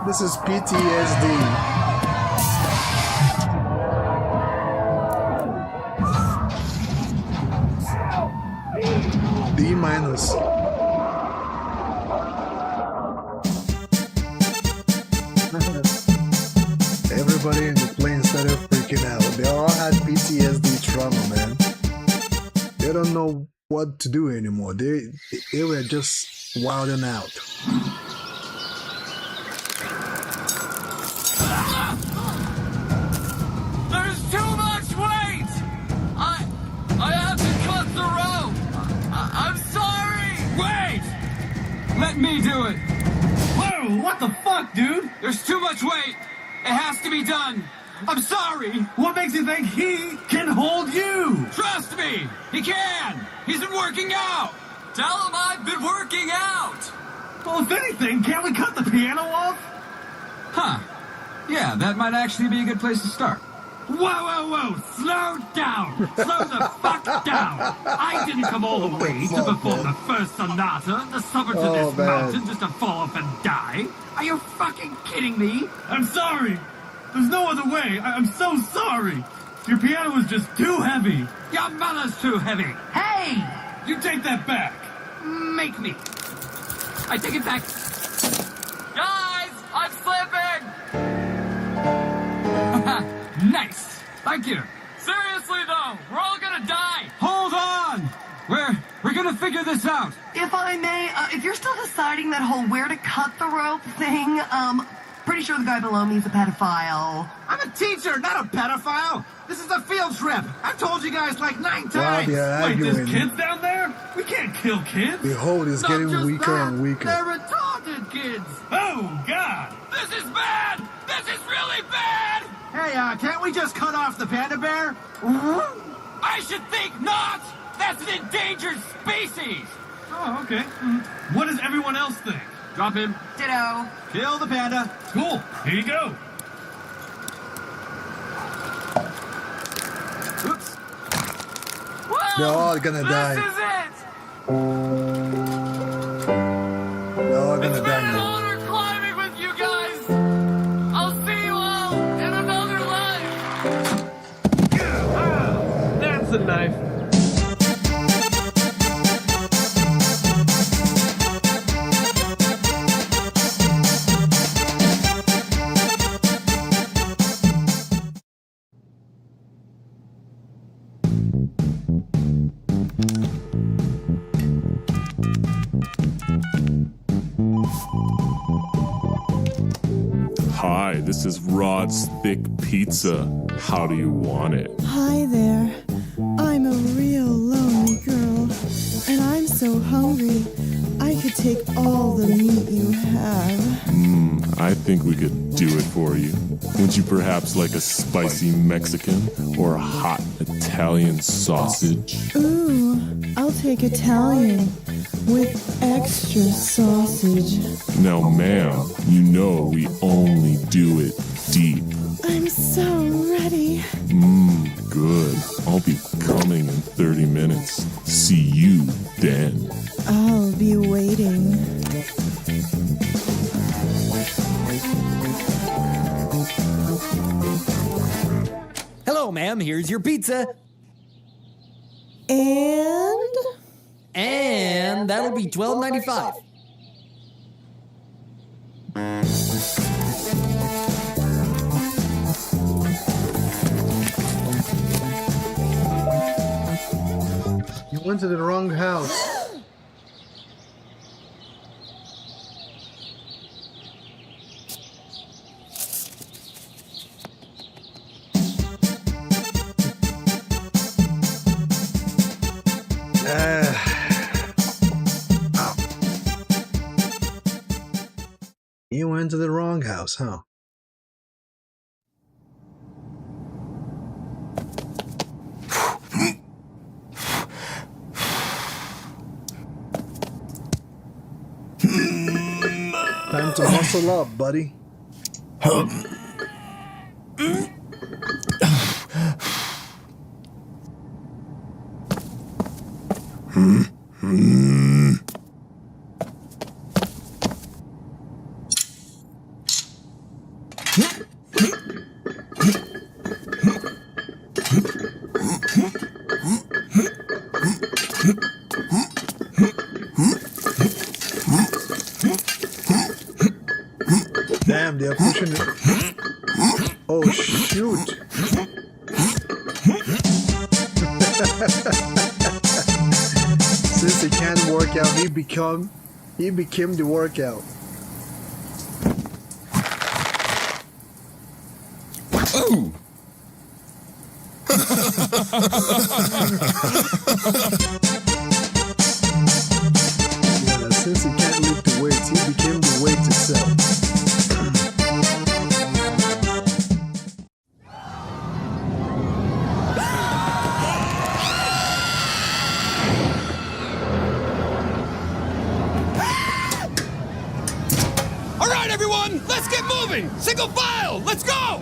This is PTSD. D minus. Everybody in the plane started freaking out. They all had PTSD trauma, man. They don't know what to do anymore. They were just wilding out. There's too much weight! I have to cut the rope! I'm sorry! Wait! Let me do it! Whoa, what the fuck, dude? There's too much weight! It has to be done! I'm sorry! What makes you think he can hold you? Trust me! He can! He's been working out! Tell him I've been working out! Well, if anything, can't we cut the piano off? Huh. Yeah, that might actually be a good place to start. Whoa! Slow down! Slow the fuck down! I didn't come all the way to perform the first sonata, the summit of this man. mountain just to fall off and die. Are you fucking kidding me? I'm sorry. There's no other way. I'm so sorry. Your piano was just too heavy. Your mother's too heavy. Hey! You take that back. Make me. I take it back. Guys, I'm slipping! Nice. Thank you. Seriously, though, we're all gonna die. Hold on. We're gonna figure this out. If I may, if you're still deciding that whole where to cut the rope thing, pretty sure the guy below me is a pedophile. I'm a teacher, not a pedophile. This is a field trip. I've told you guys like 9 Wow, times. they're Wait, there's arguing. kids down there? We can't kill kids. The hold is Not getting just weaker that, and weaker. They're retarded kids. Oh, God. This is bad. This is really bad. Hey, can't we just cut off the panda bear? I should think not. That's an endangered species. Oh, okay. What does everyone else think? Drop him. Ditto. Kill the panda. Cool. Here you go. Oops. They're all gonna die. This is it. They're all gonna It's been die an now. honor climbing with you guys. I'll see you all in another life. That's a knife. Hi, this is Rod's Thick Pizza. How do you want it? Hi there. I'm a real lonely girl, and I'm so hungry. I could take all the meat you have. I think we could do it for you. Would you perhaps like a spicy Mexican or a hot Italian sausage? Ooh, I'll take Italian with extra sausage. Now, ma'am, you know we only do it deep. I'm so ready. Good. I'll be coming in 30 minutes. See you den. I'll be waiting. Hello, ma'am. Here's your pizza. And that'll be $12.95. You went to the wrong house. You went to the wrong house, huh? Time to muscle up, buddy. Damn, they're pushing it. Oh, shoot. Since he can't work out, he became the workout. Oh! Yeah, since he can't lift the weights, he became the weight itself. All right, everyone, let's get moving. Single file, let's go.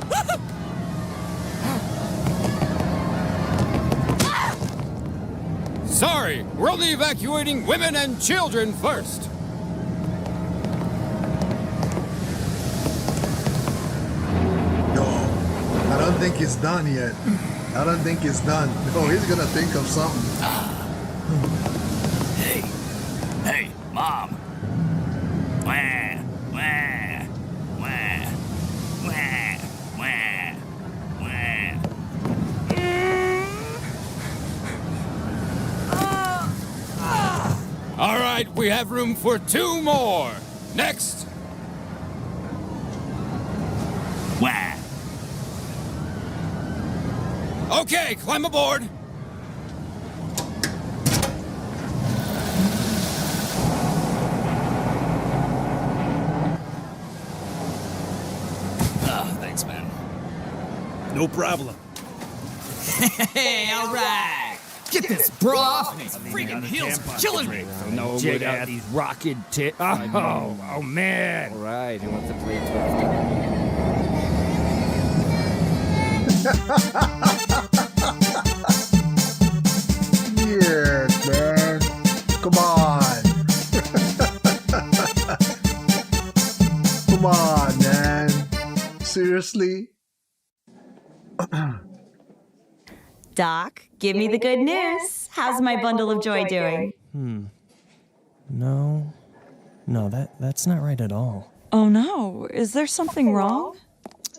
Sorry, we're only evacuating women and children first. No, I don't think he's done yet. I don't think he's done. Oh, he's gonna think of something. Hey, Mom. Wah, wah, wah, wah, wah, wah. All right, we have room for 2 more. Next. Wah. Okay, climb aboard. Thanks, man. No problem. Hey, all right. Get this bra off me. Freaking heels are killing me. No, check out these rocket tits. Oh, man. All right, who wants to play tough? Yeah, man. Come on. Come on, man. Seriously? Doc, give me the good news. How's my bundle of joy doing? No, that's not right at all. Oh no, is there something wrong?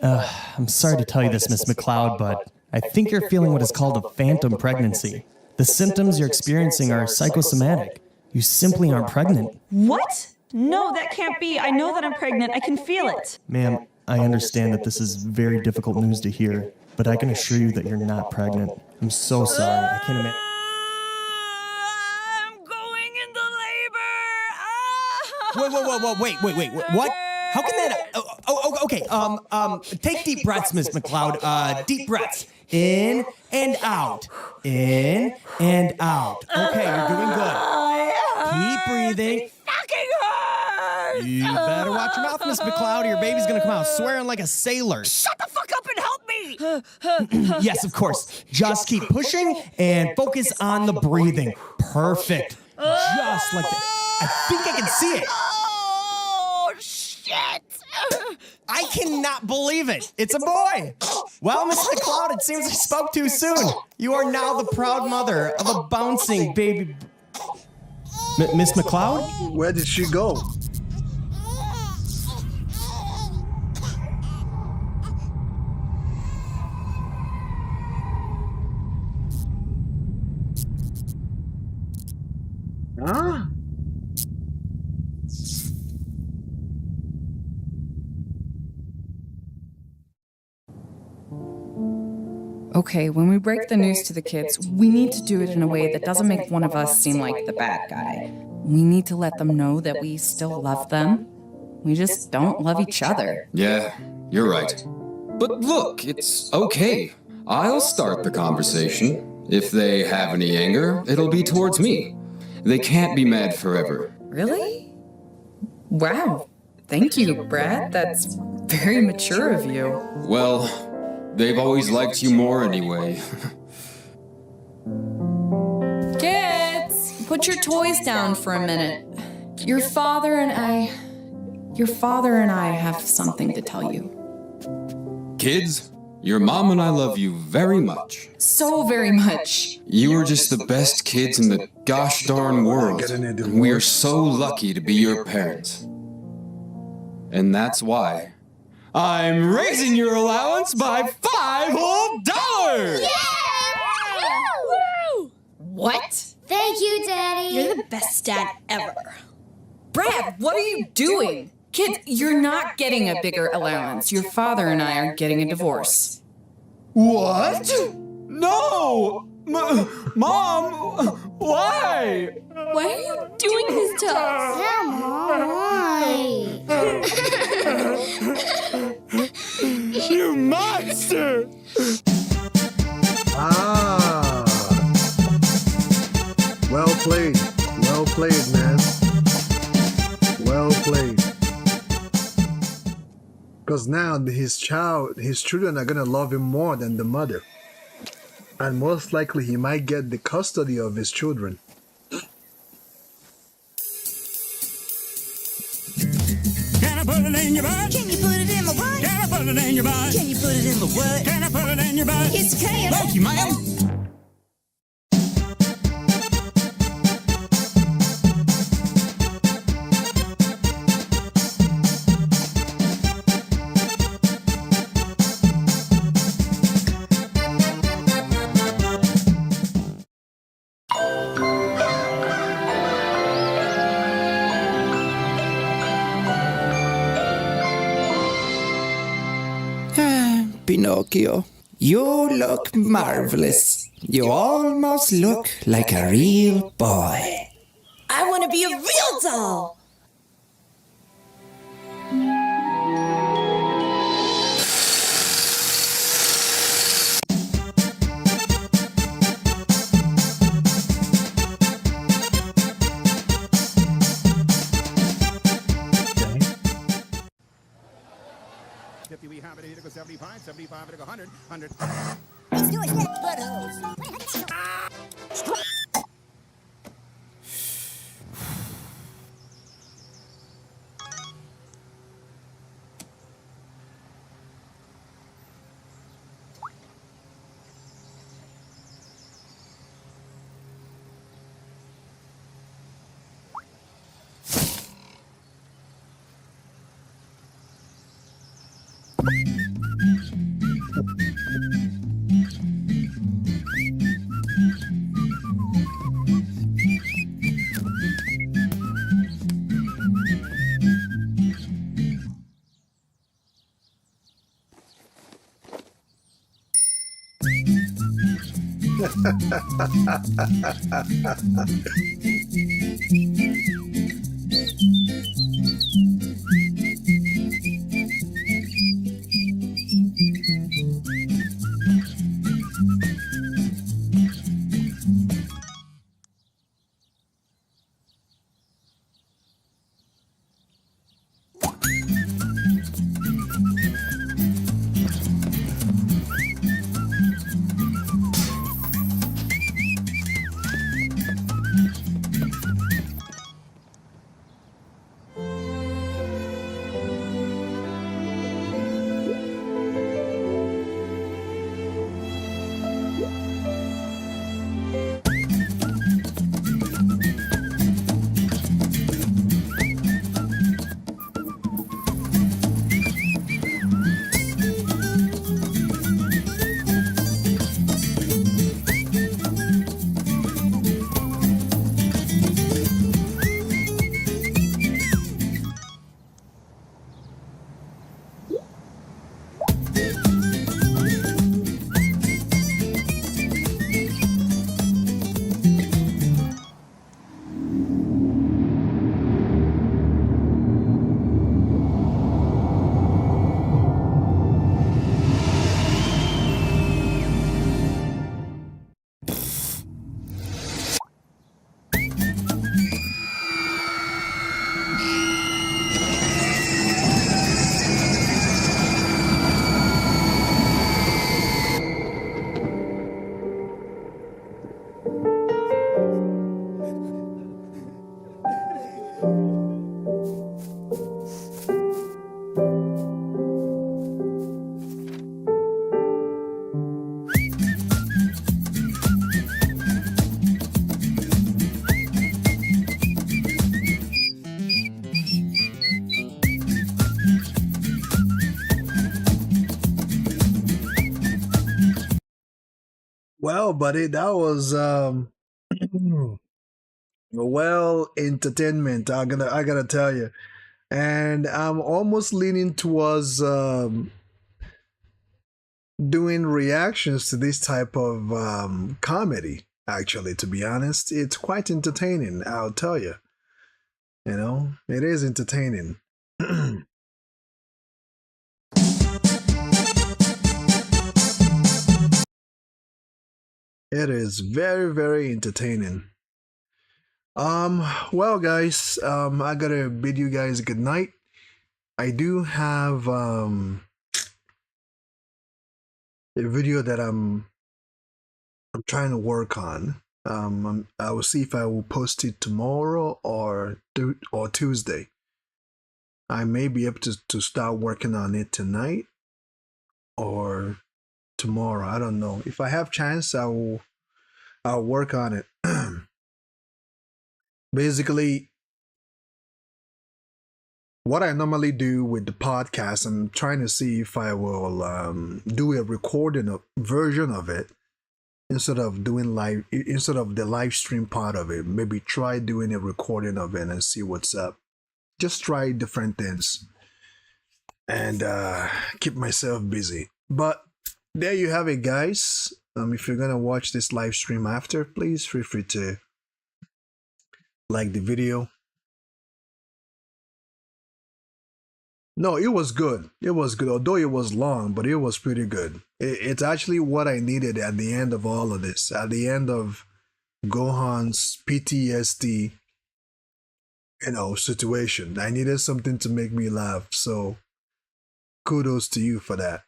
I'm sorry to tell you this, Miss McLeod, but I think you're feeling what is called a phantom pregnancy. The symptoms you're experiencing are psychosomatic. You simply aren't pregnant. What? No, that can't be. I know that I'm pregnant. I can feel it. Ma'am, I understand that this is very difficult news to hear, but I can assure you that you're not pregnant. I'm so sorry. I can't imagine. I'm going into labor. Wait, what? How can that? Okay. Take deep breaths, Miss McLeod. Deep breaths. In and out. In and out. Okay, you're doing good. Keep breathing. Fucking hurt. You better watch your mouth, Miss McLeod, or your baby's gonna come out swearing like a sailor. Shut the fuck up and help me. Yes, of course. Just keep pushing and focus on the breathing. Perfect. Just like that. I think I can see it. Oh, shit. I cannot believe it. It's a boy. Well, Miss McCloud, it seems I spoke too soon. You are now the proud mother of a bouncing baby. Miss McCloud? Where did she go? Huh? Okay, when we break the news to the kids, we need to do it in a way that doesn't make one of us seem like the bad guy. We need to let them know that we still love them. We just don't love each other. Yeah, you're right. But look, it's okay. I'll start the conversation. If they have any anger, it'll be towards me. They can't be mad forever. Really? Wow. Thank you, Brad. That's very mature of you. Well, they've always liked you more anyway. Kids, put your toys down for a minute. Your father and I have something to tell you. Kids, your mom and I love you very much. So very much. You are just the best kids in the gosh darn world. And we are so lucky to be your parents. And that's why I'm raising your allowance by $5 whole. Woo! What? Thank you, Daddy. You're the best dad ever. Brad, what are you doing? Kids, you're not getting a bigger allowance. Your father and I are getting a divorce. What? No! Mom, why? Why are you doing this to us? Yeah, Mom, why? You monster! Ah. Well played. Well played, man. Well played. Because now his children are gonna love him more than the mother. And most likely he might get the custody of his children. Can I put it in your butt? Can you put it in my butt? Can I put it in your butt? Can you put it in the what? Can I put it in your butt? Yes, you can. Thank you, ma'am. Pinocchio, you look marvelous. You almost look like a real boy. I want to be a real doll. We have it to go 75, 75 to go 100, 100. Let's do it, buttholes. Well, buddy, that was well entertainment. I gotta tell you, and I'm almost leaning towards doing reactions to this type of comedy. Actually, to be honest, it's quite entertaining. I'll tell you. You know, it is entertaining. It is very, very entertaining. Well, guys, I gotta bid you guys good night. I do have a video that I'm trying to work on. I will see if I will post it tomorrow or Tuesday. I may be able to start working on it tonight or tomorrow. I don't know. If I have chance, I'll work on it. Basically, what I normally do with the podcast, I'm trying to see if I will do a version of it instead of the live stream part of it. Maybe try doing a recording of it and see what's up. Just try different things and keep myself busy. But there you have it, guys. If you're gonna watch this live stream after, please feel free to like the video. No, it was good. It was good. Although it was long, but it was pretty good. It's actually what I needed at the end of all of this. At the end of Gohan's PTSD, situation. I needed something to make me laugh. So kudos to you for that.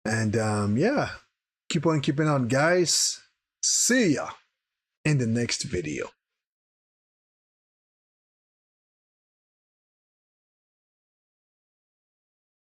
And yeah, keep on keeping on, guys. See ya in the next video.